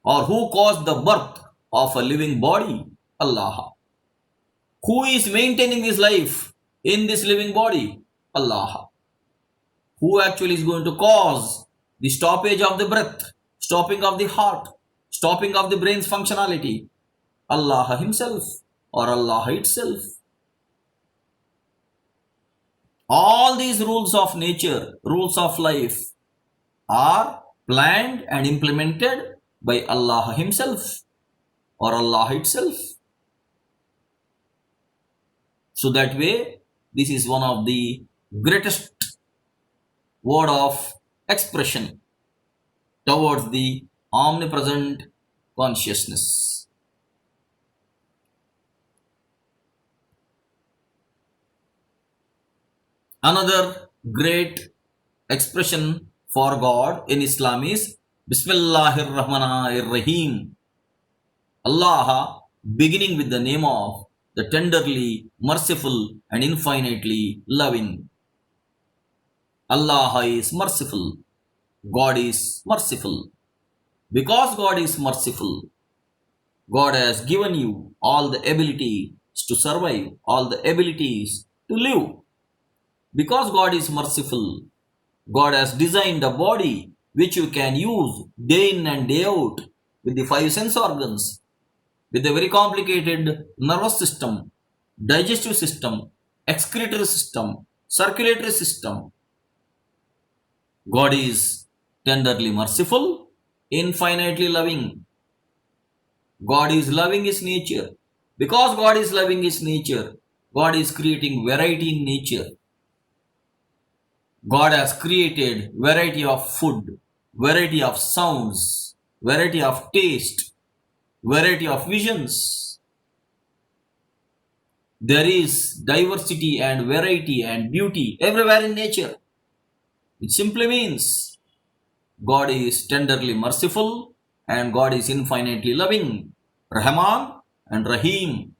Or who caused the birth of a living body? Allah. Who is maintaining this life in this living body? Allah. Who actually is going to cause the stoppage of the breath, stopping of the heart, stopping of the brain's functionality? Allah himself or Allah itself. All these rules of nature, rules of life are planned and implemented by Allah himself or Allah itself. So that way, this is one of the greatest word of expression towards the omnipresent consciousness. Another great expression for God in Islam is Bismillahir Rahmanir Rahim. Allah, beginning with the name of the tenderly merciful and infinitely loving. Allah is merciful. God is merciful. Because God is merciful, God has given you all the abilities to survive, all the abilities to live. Because God is merciful, God has designed a body which you can use day in and day out with the 5 sense organs, with a very complicated nervous system, digestive system, excretory system, circulatory system. God is tenderly merciful, infinitely loving. God is loving his nature. Because God is loving his nature, God is creating variety in nature. God has created variety of food, variety of sounds, variety of taste, variety of visions. There is diversity and variety and beauty everywhere in nature. It simply means God is tenderly merciful and God is infinitely loving. Rahman and Rahim.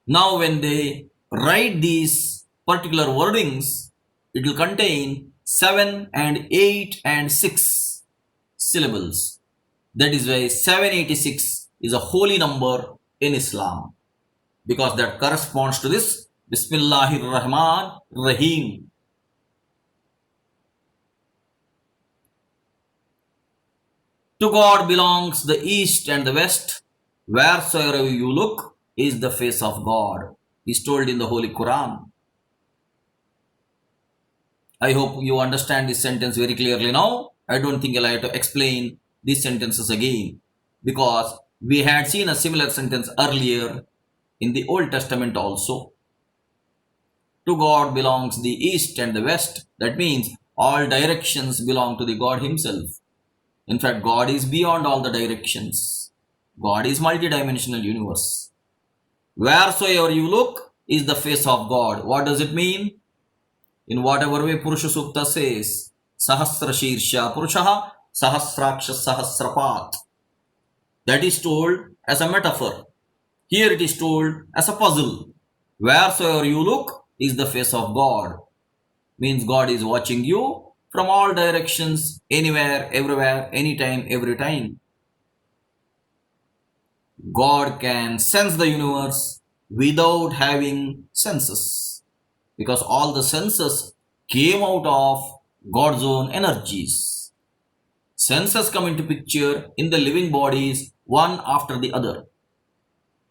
Now, when they write these particular wordings, it will contain 7 and 8 and 6 syllables. That is why 786 is a holy number in Islam, because that corresponds to this Bismillahir Rahman Rahim. To God belongs the east and the west. Wheresoever you look is the face of God, is told in the Holy Quran. I hope you understand this sentence very clearly now. I don't think I'll have to explain these sentences again, because we had seen a similar sentence earlier in the Old Testament also. To God belongs the east and the west. That means all directions belong to the God himself. In fact, God is beyond all the directions. God is multidimensional universe. Wheresoever you look is the face of God. What does it mean? In whatever way Purusha Sukta says, Sahasra Shirsha Purushaha Sahasraksha Sahasrapat. That is told as a metaphor. Here it is told as a puzzle. Wheresoever you look is the face of God. Means God is watching you from all directions, anywhere, everywhere, anytime, every time. God can sense the universe without having senses, because all the senses came out of God's own energies. Senses come into picture in the living bodies one after the other.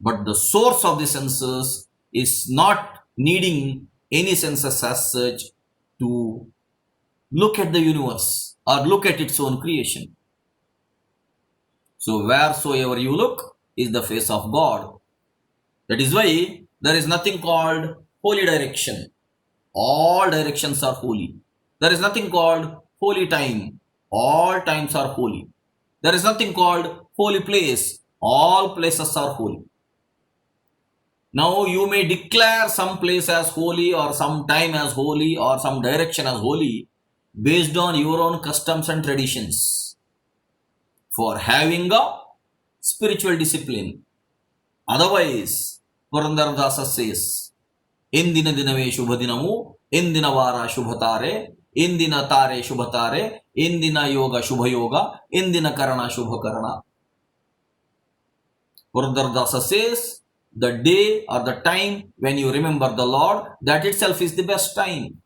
But the source of the senses is not needing any senses as such to look at the universe or look at its own creation. So wheresoever you look is the face of God. That is why there is nothing called holy direction. All directions are holy. There is nothing called holy time. All times are holy. There is nothing called holy place. All places are holy. Now you may declare some place as holy or some time as holy or some direction as holy based on your own customs and traditions for having a spiritual discipline. Otherwise, Purandaradasa says, Indina dinave shubhadinamu, Indina vara shubhatare, Indina tare shubhatare, Indina yoga shubha yoga, Indina karana shubha karana. Purandaradasa says, the day or the time when you remember the Lord, that itself is the best time.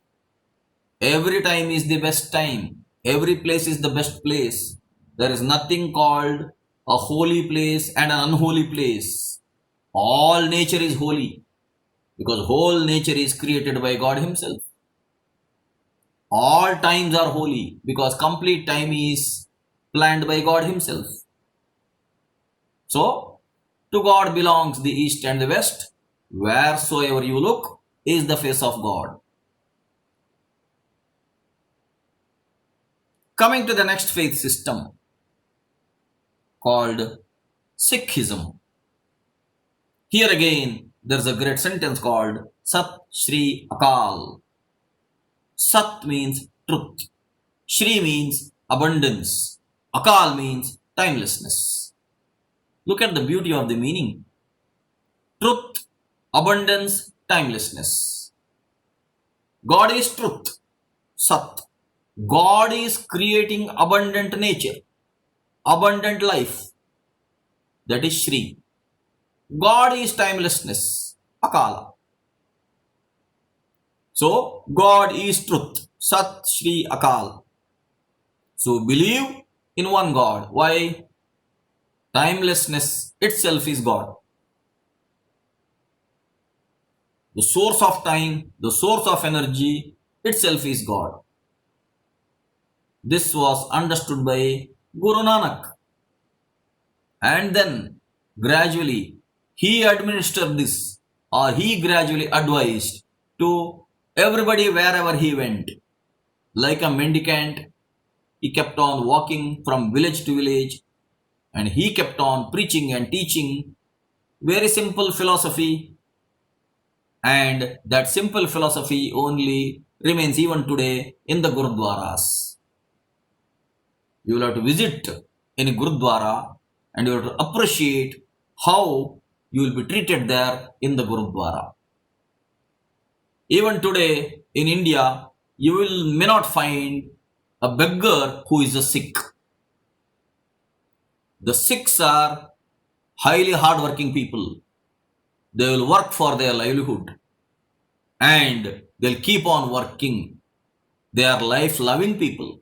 Every time is the best time. Every place is the best place. There is nothing called a holy place and an unholy place. All nature is holy, because whole nature is created by God himself. All times are holy, because complete time is planned by God himself. So, to God belongs the east and the west. Wheresoever you look is the face of God. Coming to the next faith system called Sikhism. Here again, there is a great sentence called Sat Shri Akal. Sat means truth. Shri means abundance. Akal means timelessness. Look at the beauty of the meaning. Truth, abundance, timelessness. God is truth, Sat. God is creating abundant nature, abundant life. That is Shri. God is timelessness, Akala. So, God is truth, Sat Shri Akal. So, believe in one God. Why? Timelessness itself is God. The source of time, the source of energy, itself is God. This was understood by Guru Nanak. And then gradually he administered this, or he gradually advised to everybody wherever he went. Like a mendicant, he kept on walking from village to village, and he kept on preaching and teaching very simple philosophy. And that simple philosophy only remains even today in the Gurudwaras. You will have to visit any Gurudwara and you have to appreciate how you will be treated there in the Gurudwara. Even today in India, you may not find a beggar who is a Sikh. The Sikhs are highly hardworking people. They will work for their livelihood and they'll keep on working. They are life-loving people.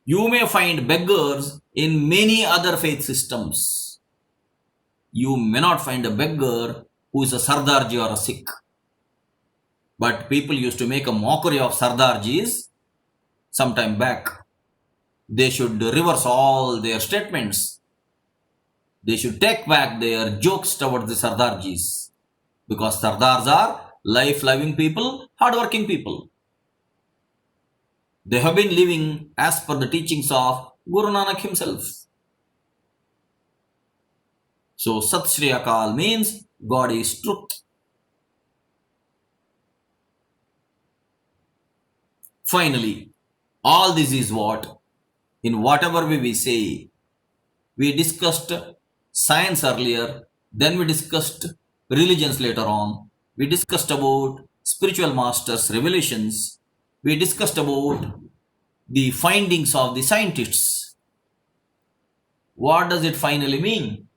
You may find beggars in many other faith systems. You may not find a beggar who is a Sardarji or a Sikh. But people used to make a mockery of Sardarjis some time back. They should reverse all their statements. They should take back their jokes towards the Sardarjis. Because Sardars are life-loving people, hardworking people. They have been living as per the teachings of Guru Nanak himself. So Sat Shri Akal means God is truth. Finally, all this is what, in whatever way we say, we discussed science earlier, then we discussed religions later on, we discussed about spiritual masters' revelations, we discussed about the findings of the scientists. What does it finally mean?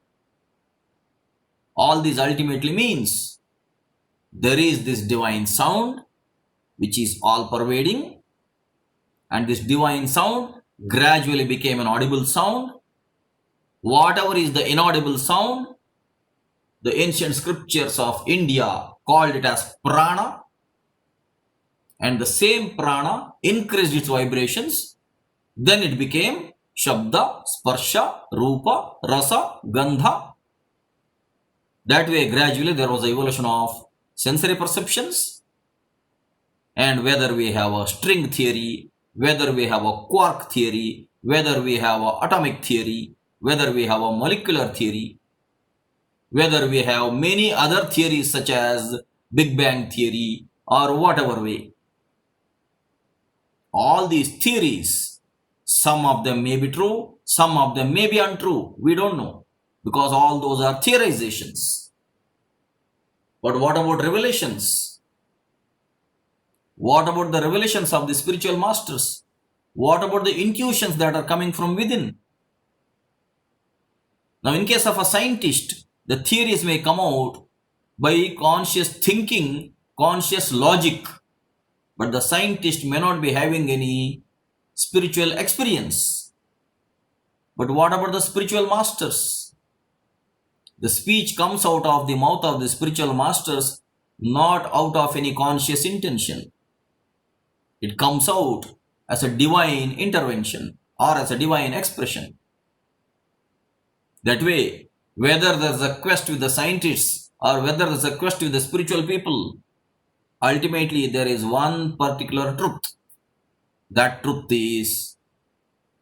All this ultimately means there is this divine sound which is all pervading, and this divine sound gradually became an audible sound. Whatever is the inaudible sound, the ancient scriptures of India called it as prana, and the same prana increased its vibrations. Then it became Shabda, Sparsha, Rupa, Rasa, Gandha. That way gradually there was an evolution of sensory perceptions. And whether we have a string theory, whether we have a quark theory, whether we have an atomic theory, whether we have a molecular theory, whether we have many other theories such as Big Bang theory or whatever way. All these theories, some of them may be true, some of them may be untrue. We don't know, because all those are theorizations. But what about revelations? What about the revelations of the spiritual masters? What about the intuitions that are coming from within? Now, in case of a scientist, the theories may come out by conscious thinking, conscious logic, but the scientist may not be having any spiritual experience. But what about the spiritual masters? The speech comes out of the mouth of the spiritual masters, not out of any conscious intention. It comes out as a divine intervention or as a divine expression. That way, whether there's a quest with the scientists or whether there's a quest with the spiritual people, ultimately there is one particular truth. That truth is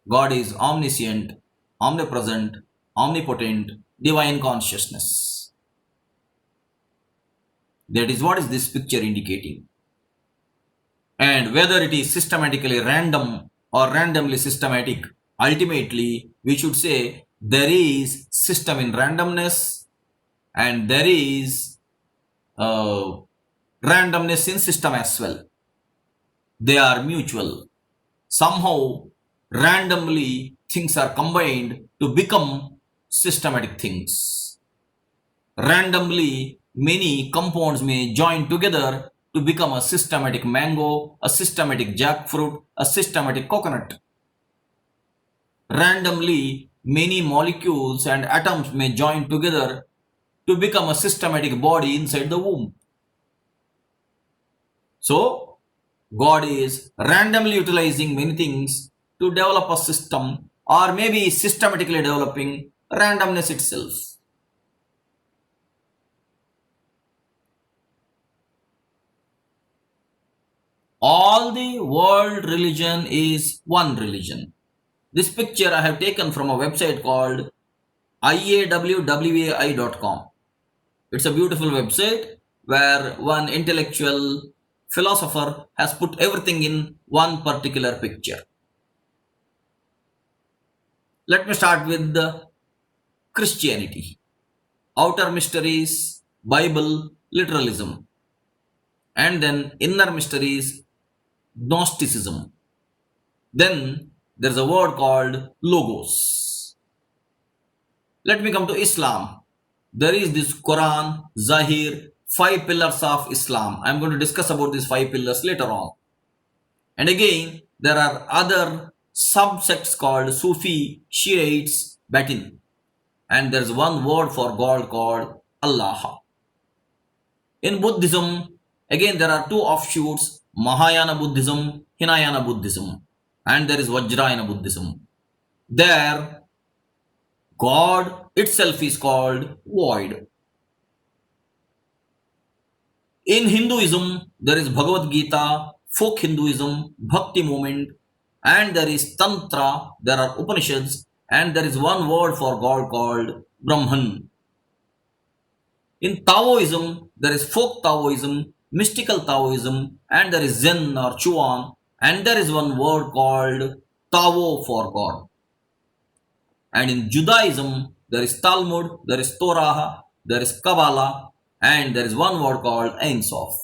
God is omniscient, omnipresent, omnipotent, divine consciousness. That is what is this picture indicating. And whether it is systematically random or randomly systematic, ultimately we should say there is system in randomness and there is randomness in system as well. They are mutual. Somehow randomly things are combined to become systematic things. Randomly many compounds may join together to become a systematic mango, a systematic jackfruit, a systematic coconut. Randomly many molecules and atoms may join together to become a systematic body inside the womb. So, God is randomly utilizing many things to develop a system, or maybe systematically developing randomness itself. All the world religion is one religion. This picture I have taken from a website called iawwai.com. It's a beautiful website where one intellectual philosopher has put everything in one particular picture. Let me start with the Christianity. Outer mysteries, Bible, literalism. And then inner mysteries, Gnosticism. Then there's a word called Logos. Let me come to Islam. There is this Quran, Zahir, 5 pillars of Islam. I'm going to discuss about these 5 pillars later on. And again, there are other subsects called Sufi, Shiites, Batin. And there's one word for God called Allah. In Buddhism, again there are 2 offshoots, Mahayana Buddhism, Hinayana Buddhism. And there is Vajrayana Buddhism. There, God itself is called void. In Hinduism, there is Bhagavad Gita, folk Hinduism, Bhakti movement, and there is Tantra, there are Upanishads, and there is one word for God called Brahman. In Taoism, there is folk Taoism, mystical Taoism, and there is Zen or Chuan, and there is one word called Tao for God. And in Judaism, there is Talmud, there is Torah, there is Kabbalah, and there is one word called Ein Sof.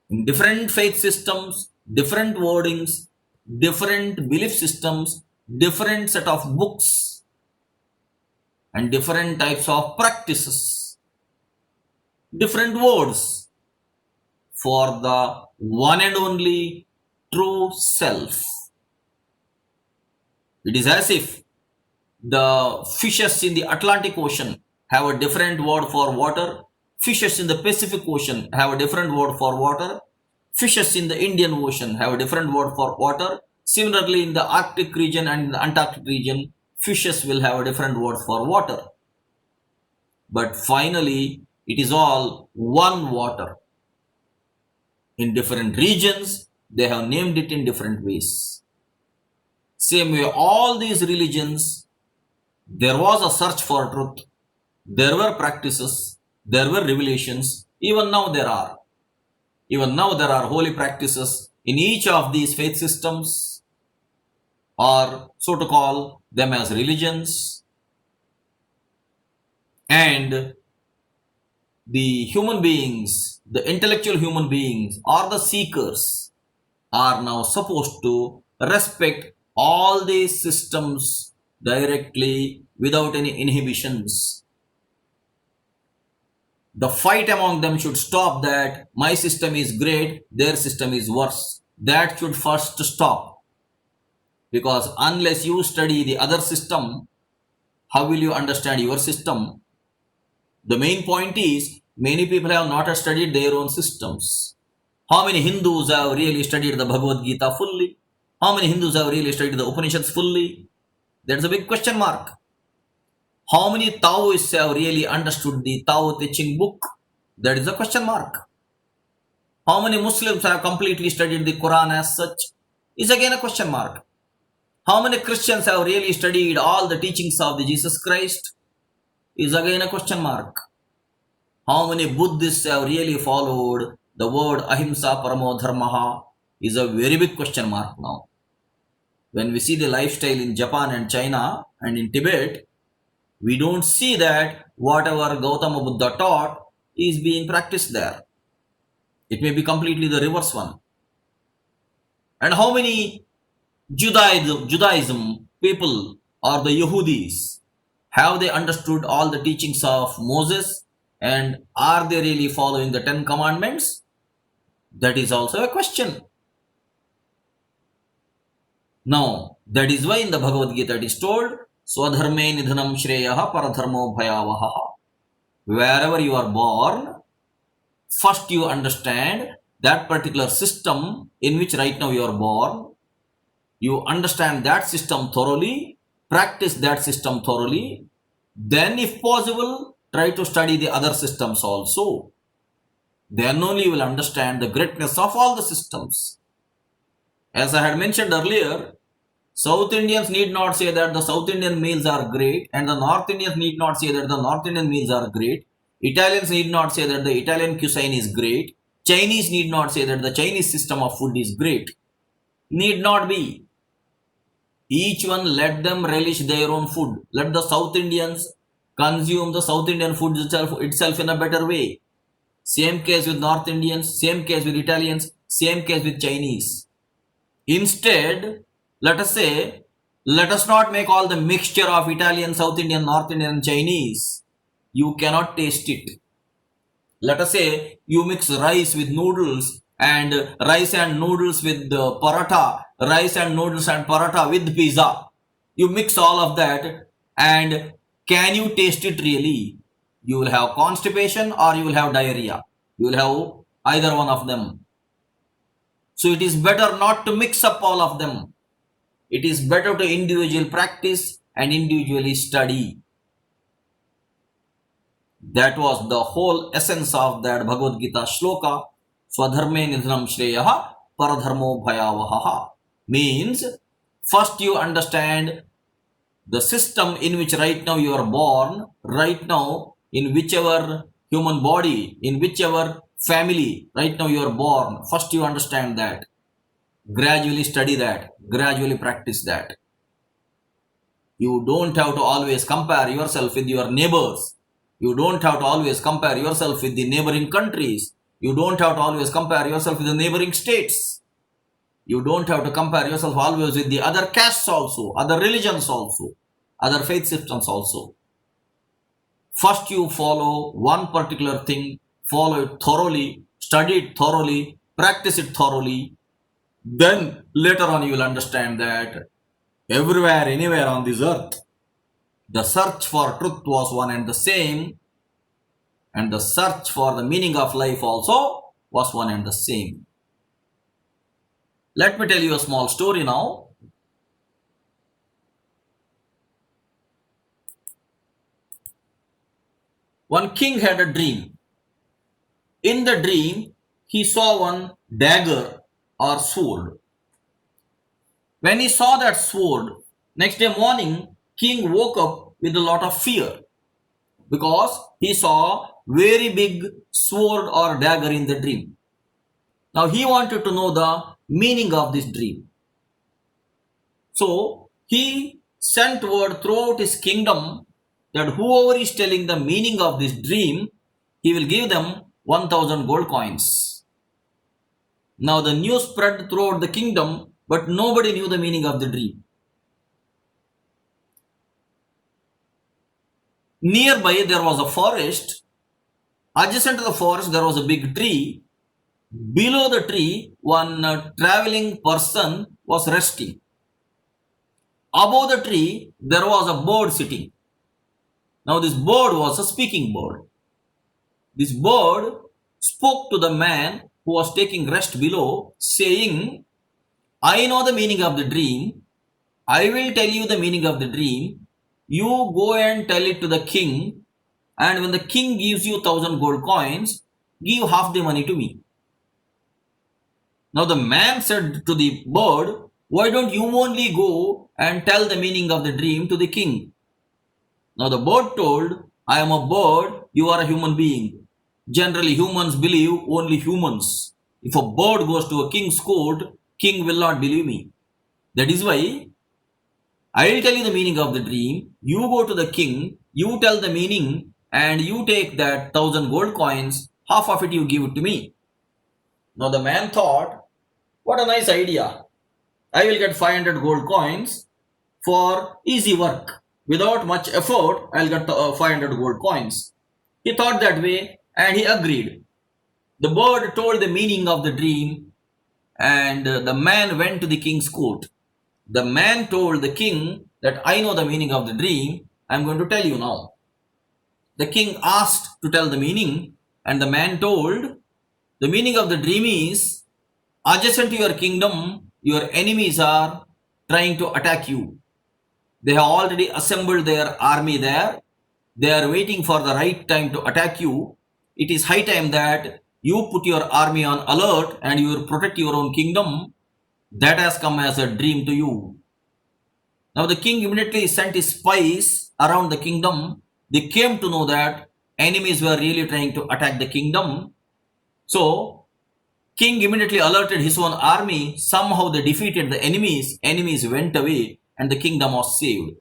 In different faith systems, different wordings, different belief systems, different set of books, and different types of practices, different words for the one and only true self. It is as if the fishes in the Atlantic Ocean have a different word for water, fishes in the Pacific Ocean have a different word for water, fishes in the Indian Ocean have a different word for water. Similarly, in the Arctic region and in the Antarctic region, fishes will have a different word for water. But finally, it is all one water. In different regions, they have named it in different ways. Same way, all these religions, there was a search for truth. There were practices, there were revelations, even now there are. Even now there are holy practices in each of these faith systems, or so to call them as religions. And the human beings, the intellectual human beings, or the seekers are now supposed to respect all these systems directly without any inhibitions. The fight among them should stop that my system is great, their system is worse. That should first stop. Because unless you study the other system, how will you understand your system? The main point is, many people have not studied their own systems. How many Hindus have really studied the Bhagavad Gita fully? How many Hindus have really studied the Upanishads fully? That's a big question mark. How many Taoists have really understood the Tao Te Ching book? That is a question mark. How many Muslims have completely studied the Quran as such? Is again a question mark. How many Christians have really studied all the teachings of the Jesus Christ? Is again a question mark. How many Buddhists have really followed the word Ahimsa Paramo Dharmaha? Is a very big question mark now. When we see the lifestyle in Japan and China and in Tibet, we don't see that whatever Gautama Buddha taught is being practiced there. It may be completely the reverse one. And how many Judaism people or the Yehudis, have they understood all the teachings of Moses, and are they really following the 10 commandments? That is also a question. Now, that is why in the Bhagavad Gita it is told, Swadharme nidhanam shreyaha paradharmo bhayavaha. Wherever you are born, First you understand that particular system in which right now you are born. You understand that system thoroughly, practice that system thoroughly. Then if possible, try to study the other systems also. Then only you will understand the greatness of all the systems. As I had mentioned earlier, South Indians need not say that the South Indian meals are great, and the North Indians need not say that the North Indian meals are great. Italians need not say that the Italian cuisine is great. Chinese need not say that the Chinese system of food is great. Need not be. Each one, let them relish their own food. Let the South Indians consume the South Indian food itself in a better way. Same case with North Indians, same case with Italians, same case with Chinese. Instead, let us say, let us not make all the mixture of Italian, South Indian, North Indian, and Chinese. You cannot taste it. Let us say you mix rice with noodles and rice and noodles with paratha, rice and noodles and paratha with pizza. You mix all of that, and can you taste it really? You will have constipation or you will have diarrhea. You will have either one of them. So it is better not to mix up all of them. It is better to individual practice and individually study. That was the whole essence of that Bhagavad Gita shloka. Swadharme nidhanam shreyaha paradharmo bhayavaha. Means, first you understand the system in which right now you are born, right now in whichever human body, in whichever family right now you are born. First you understand that. Gradually study that. Gradually practice that. You don't have to always compare yourself with your neighbors. You don't have to always compare yourself with the neighboring countries. You don't have to always compare yourself with the neighboring states. You don't have to compare yourself always with the other castes also, other religions also, other faith systems also. First you follow one particular thing, follow it thoroughly, study it thoroughly, practice it thoroughly. Then later on you will understand that everywhere, anywhere on this earth, the search for truth was one and the same, and the search for the meaning of life also was one and the same. Let me tell you a small story now. One king had a dream. In the dream, he saw one dagger or sword. When he saw that sword, next day morning, king woke up with a lot of fear because he saw very big sword or dagger in the dream. Now he wanted to know the meaning of this dream. So he sent word throughout his kingdom that whoever is telling the meaning of this dream, he will give them 1000 gold coins. Now the news spread throughout the kingdom, but nobody knew the meaning of the dream. Nearby there was a forest. Adjacent to the forest there was a big tree. Below the tree, one traveling person was resting. Above the tree, there was a bird sitting. Now this bird was a speaking bird. This bird spoke to the man who was taking rest below, saying, I know the meaning of the dream. I will tell you the meaning of the dream. You go and tell it to the king, and when the king gives you 1000 gold coins, give half the money to me. Now the man said to the bird, why don't you only go and tell the meaning of the dream to the king? Now the bird told, I am a bird, you are a human being. Generally humans believe only humans. If a bird goes to a king's court, king will not believe me. That is why I will tell you the meaning of the dream. You go to the king, you tell the meaning, and you take that 1000 gold coins, half of it you give it to me. Now the man thought, what a nice idea. I will get 500 gold coins for easy work. Without much effort, I'll get 500 gold coins. He thought that way and he agreed. The bird told the meaning of the dream and the man went to the king's court. The man told the king that I know the meaning of the dream. I'm going to tell you now. The king asked to tell the meaning and the man told, The meaning of the dream is, adjacent to your kingdom, your enemies are trying to attack you. They have already assembled their army there. They are waiting for the right time to attack you. It is high time that you put your army on alert and you will protect your own kingdom. That has come as a dream to you. Now the king immediately sent his spies around the kingdom. They came to know that enemies were really trying to attack the kingdom. So king immediately alerted his own army. Somehow they defeated the enemies. Enemies went away and the kingdom was saved.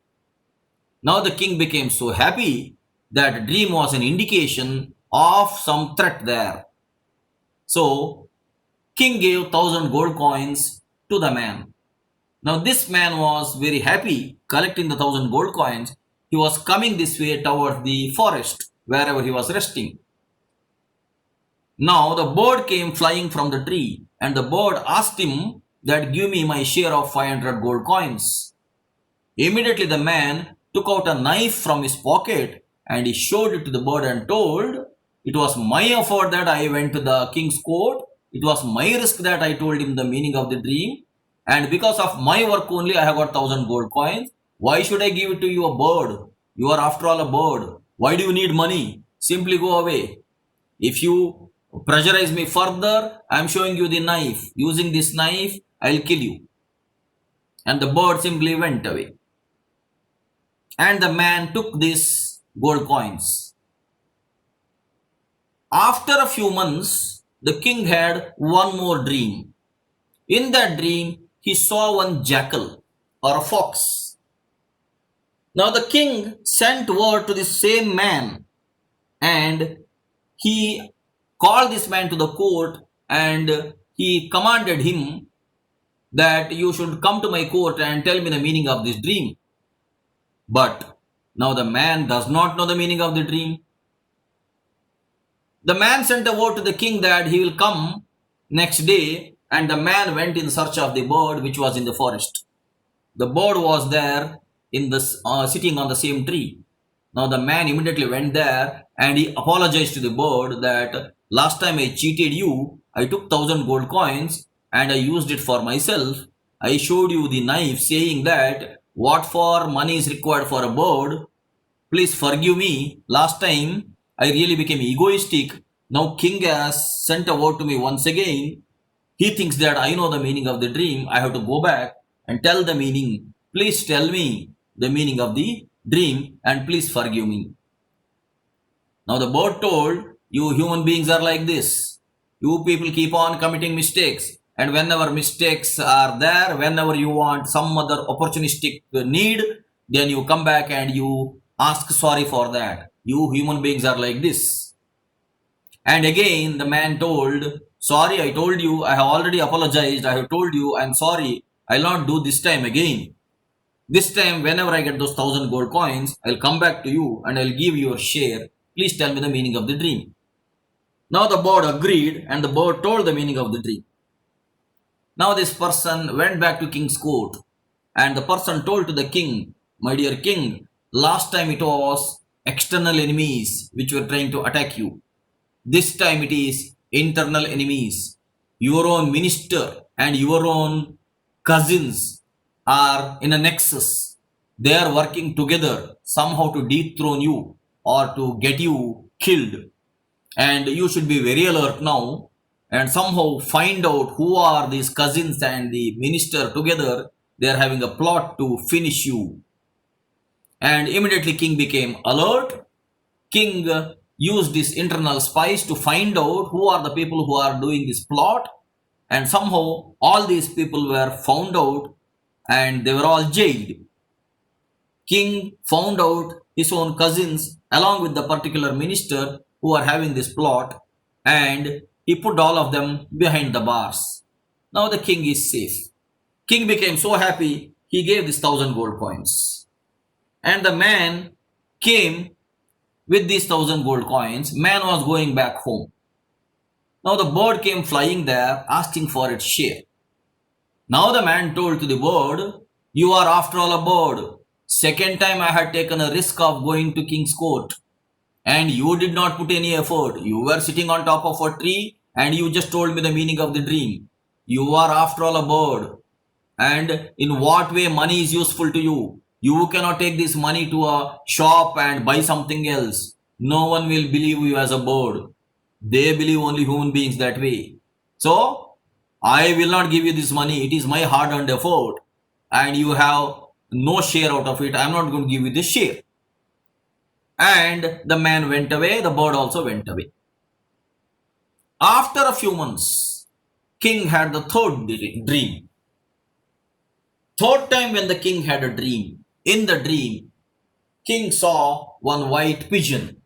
Now the king became so happy that dream was an indication of some threat there. So king gave 1,000 gold coins to the man. Now this man was very happy collecting the 1,000 gold coins. He was coming this way towards the forest wherever he was resting. Now the bird came flying from the tree and the bird asked him that give me my share of 500 gold coins. Immediately the man took out a knife from his pocket and he showed it to the bird and told, it was my effort that I went to the king's court. It was my risk that I told him the meaning of the dream. And because of my work only, I have got 1,000 gold coins. Why should I give it to you, a bird? You are after all a bird. Why do you need money? Simply go away. If you pressurize me further, I am showing you the knife. Using this knife, I will kill you. And the bird simply went away. And the man took these gold coins. After a few months, the king had one more dream. In that dream, he saw one jackal or a fox. Now the king sent word to the same man and he called this man to the court and he commanded him that you should come to my court and tell me the meaning of this dream. But now the man does not know the meaning of the dream. The man sent a word to the king that he will come next day, and the man went in search of the bird which was in the forest. The bird was there in the sitting on the same tree. Now the man immediately went there and he apologized to the bird that last time I cheated you. I took 1,000 gold coins and I used it for myself. I showed you the knife saying that what for money is required for a bird. Please forgive me. Last time I really became egoistic. Now king has sent a word to me once again. He thinks that I know the meaning of the dream. I have to go back and tell the meaning. Please tell me the meaning of the dream and please forgive me. Now the bird told, you human beings are like this. You people keep on committing mistakes. And whenever mistakes are there, whenever you want some other opportunistic need, then you come back and you ask sorry for that. You human beings are like this. And again the man told, sorry, I told you, I have already apologized. I have told you, I am sorry. I will not do this time again. This time, whenever I get those 1,000 gold coins, I will come back to you and I will give you your share. Please tell me the meaning of the dream. Now the bird agreed and the bird told the meaning of the dream. Now this person went back to king's court and the person told to the king, my dear king, last time it was external enemies which were trying to attack you. This time it is internal enemies. Your own minister and your own cousins are in a nexus. They are working together somehow to dethrone you or to get you killed. And you should be very alert now and somehow find out who are these cousins and the minister together. They are having a plot to finish you. And immediately king became alert. King used his internal spies to find out who are the people who are doing this plot. And somehow all these people were found out and they were all jailed. King found out his own cousins along with the particular minister who are having this plot and he put all of them behind the bars. Now the king is safe. King became so happy, he gave this 1,000 gold coins. And the man came with these 1,000 gold coins. Man was going back home. Now the bird came flying there asking for its share. Now the man told to the bird, you are after all a bird. Second time I had taken a risk of going to king's court and you did not put any effort. You were sitting on top of a tree and you just told me the meaning of the dream. You are after all a bird. And in what way money is useful to you? You cannot take this money to a shop and buy something else. No one will believe you as a bird. They believe only human beings that way. So, I will not give you this money. It is my hard-earned effort. And you have no share out of it. I am not going to give you this share. And the man went away. The bird also went away. After a few months, king had the third dream. Third time when the king had a dream. In the dream, king saw one white pigeon.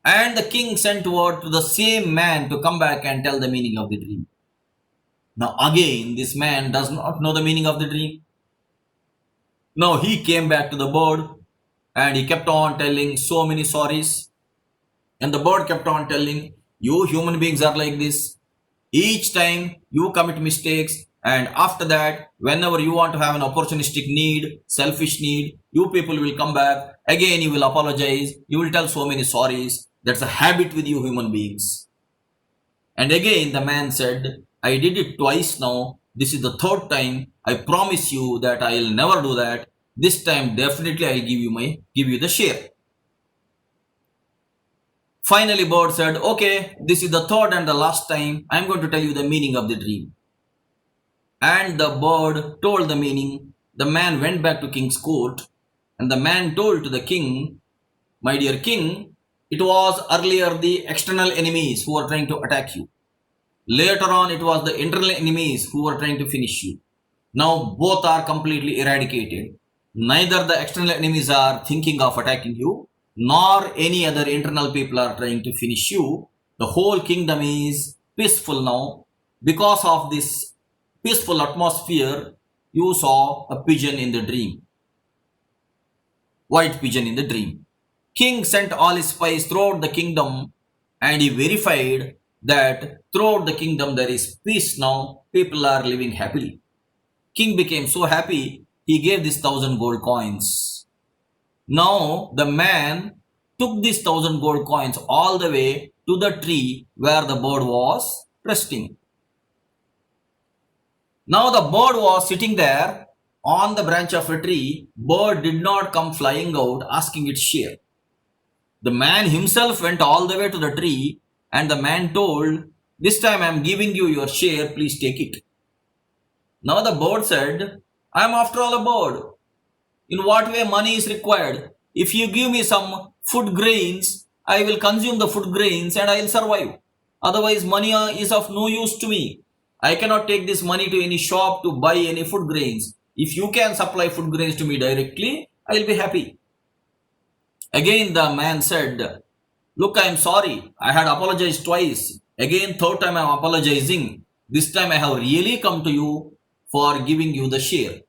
And the king sent word to the same man to come back and tell the meaning of the dream. Now again, this man does not know the meaning of the dream. Now he came back to the bird and he kept on telling so many stories. And the bird kept on telling, you human beings are like this. Each time you commit mistakes, and after that, whenever you want to have an opportunistic need, selfish need, you people will come back. Again, you will apologize. You will tell so many sorries. That's a habit with you human beings. And again, the man said, I did it twice now. This is the third time. I promise you that I will never do that. This time, definitely, I will give you the share. Finally, bird said, okay, this is the third and the last time. I'm going to tell you the meaning of the dream. And the bird told the meaning. The man went back to king's court, and the man told to the king, my dear king, it was earlier the external enemies who were trying to attack you. Later on, it was the internal enemies who were trying to finish you. Now both are completely eradicated. Neither the external enemies are thinking of attacking you, nor any other internal people are trying to finish you. The whole kingdom is peaceful now. Because of this peaceful atmosphere, you saw a pigeon in the dream. White pigeon in the dream. King sent all his spies throughout the kingdom, and he verified that throughout the kingdom there is peace now. People are living happily. King became so happy, he gave this 1,000 gold coins. Now the man took these 1,000 gold coins all the way to the tree where the bird was resting. Now the bird was sitting there on the branch of a tree. Bird did not come flying out asking its share. The man himself went all the way to the tree, and the man told, this time I am giving you your share, please take it. Now the bird said, I am after all a bird. In what way money is required? If you give me some food grains, I will consume the food grains and I will survive. Otherwise, money is of no use to me. I cannot take this money to any shop to buy any food grains. If you can supply food grains to me directly, I will be happy. Again, the man said, look, I am sorry. I had apologized twice. Again, third time I am apologizing. This time I have really come to you for giving you the share.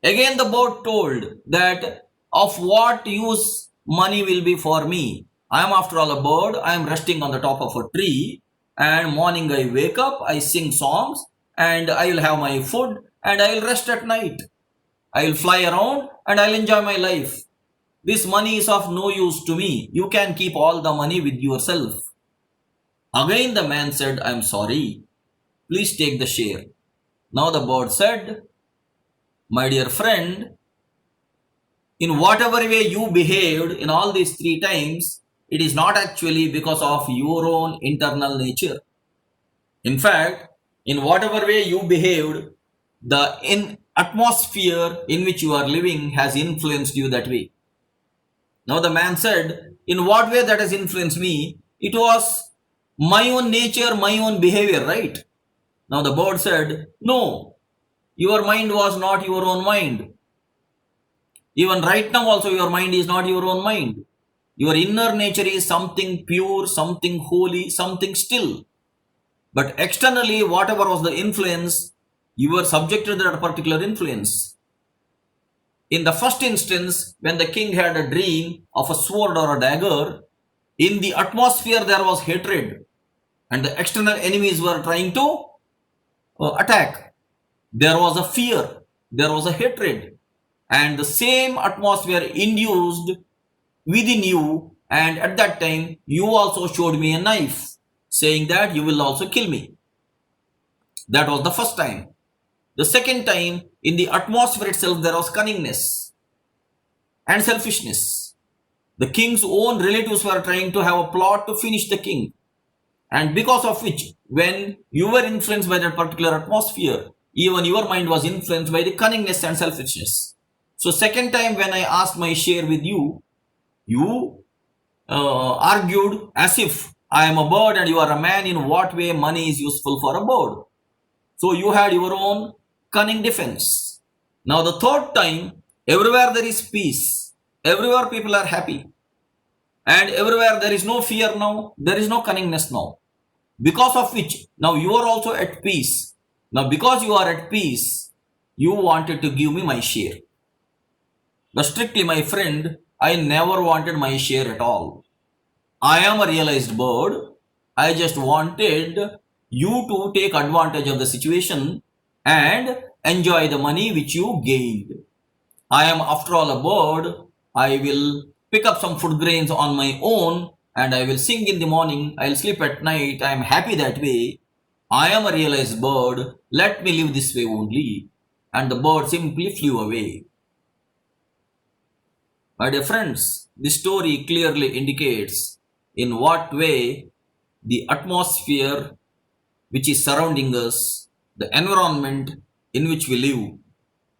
Again, the bird told that of what use money will be for me. I am after all a bird. I am resting on the top of a tree. And morning I wake up, I sing songs, and I will have my food, and I will rest at night. I will fly around and I will enjoy my life. This money is of no use to me. You can keep all the money with yourself. Again the man said, I am sorry. Please take the share. Now the bird said, my dear friend, in whatever way you behaved in all these 3 times, it is not actually because of your own internal nature. In fact, in whatever way you behaved, the atmosphere in which you are living has influenced you that way. Now the man said, in what way that has influenced me? It was my own nature, my own behavior, right? Now the bird said, no, your mind was not your own mind. Even right now also your mind is not your own mind. Your inner nature is something pure, something holy, something still. But externally, whatever was the influence, you were subjected to that particular influence. In the first instance, when the king had a dream of a sword or a dagger, in the atmosphere there was hatred, and the external enemies were trying to attack. There was a fear, there was a hatred, and the same atmosphere induced within you, and at that time you also showed me a knife. saying that you will also kill me. That was the first time. The second time, in the atmosphere itself, there was cunningness and selfishness. The king's own relatives were trying to have a plot to finish the king, and because of which, when you were influenced by that particular atmosphere, even your mind was influenced by the cunningness and selfishness. So second time when I asked my share with you, you argued as if I am a bird and you are a man. In what way money is useful for a bird? So you had your own cunning defense. Now the third time, everywhere there is peace, everywhere people are happy, and everywhere there is no fear now, there is no cunningness now. Because of which, now you are also at peace. Now because you are at peace, you wanted to give me my share. But strictly, my friend, I never wanted my share at all. I am a realized bird. I just wanted you to take advantage of the situation and enjoy the money which you gained. I am after all a bird. I will pick up some food grains on my own and I will sing in the morning. I will sleep at night. I am happy that way. I am a realized bird. Let me live this way only. And the bird simply flew away. My dear friends, this story clearly indicates in what way the atmosphere which is surrounding us, the environment in which we live,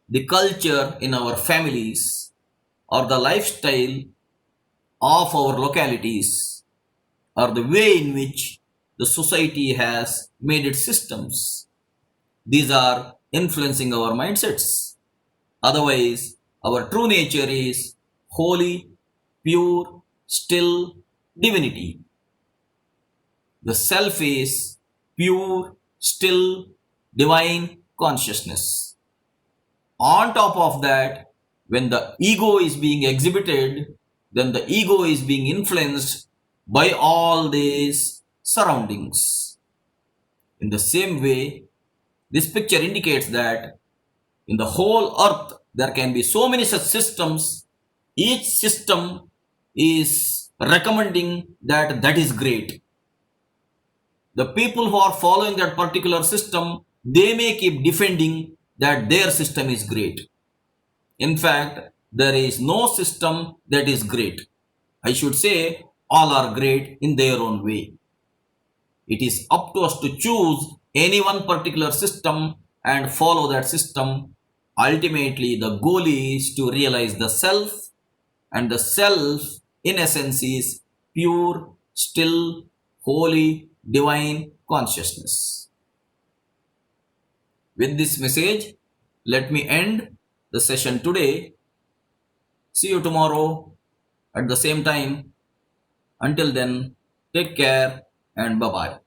the culture in our families, or the lifestyle of our localities, or the way in which the society has made its systems. These are influencing our mindsets. Otherwise, our true nature is holy, pure, still divinity. The self is pure, still, divine consciousness. On top of that, when the ego is being exhibited, then the ego is being influenced by all these surroundings. In the same way, this picture indicates that in the whole earth, there can be so many such systems. Each system is recommending that is great. The people who are following that particular system, they may keep defending that their system is great. In fact, there is no system that is great. I should say all are great in their own way. It is up to us to choose any one particular system and follow that system. Ultimately, the goal is to realize the self, and the self in essence is pure, still, holy, divine consciousness. With this message, let me end the session today. See you tomorrow at the same time. Until then, take care and bye-bye.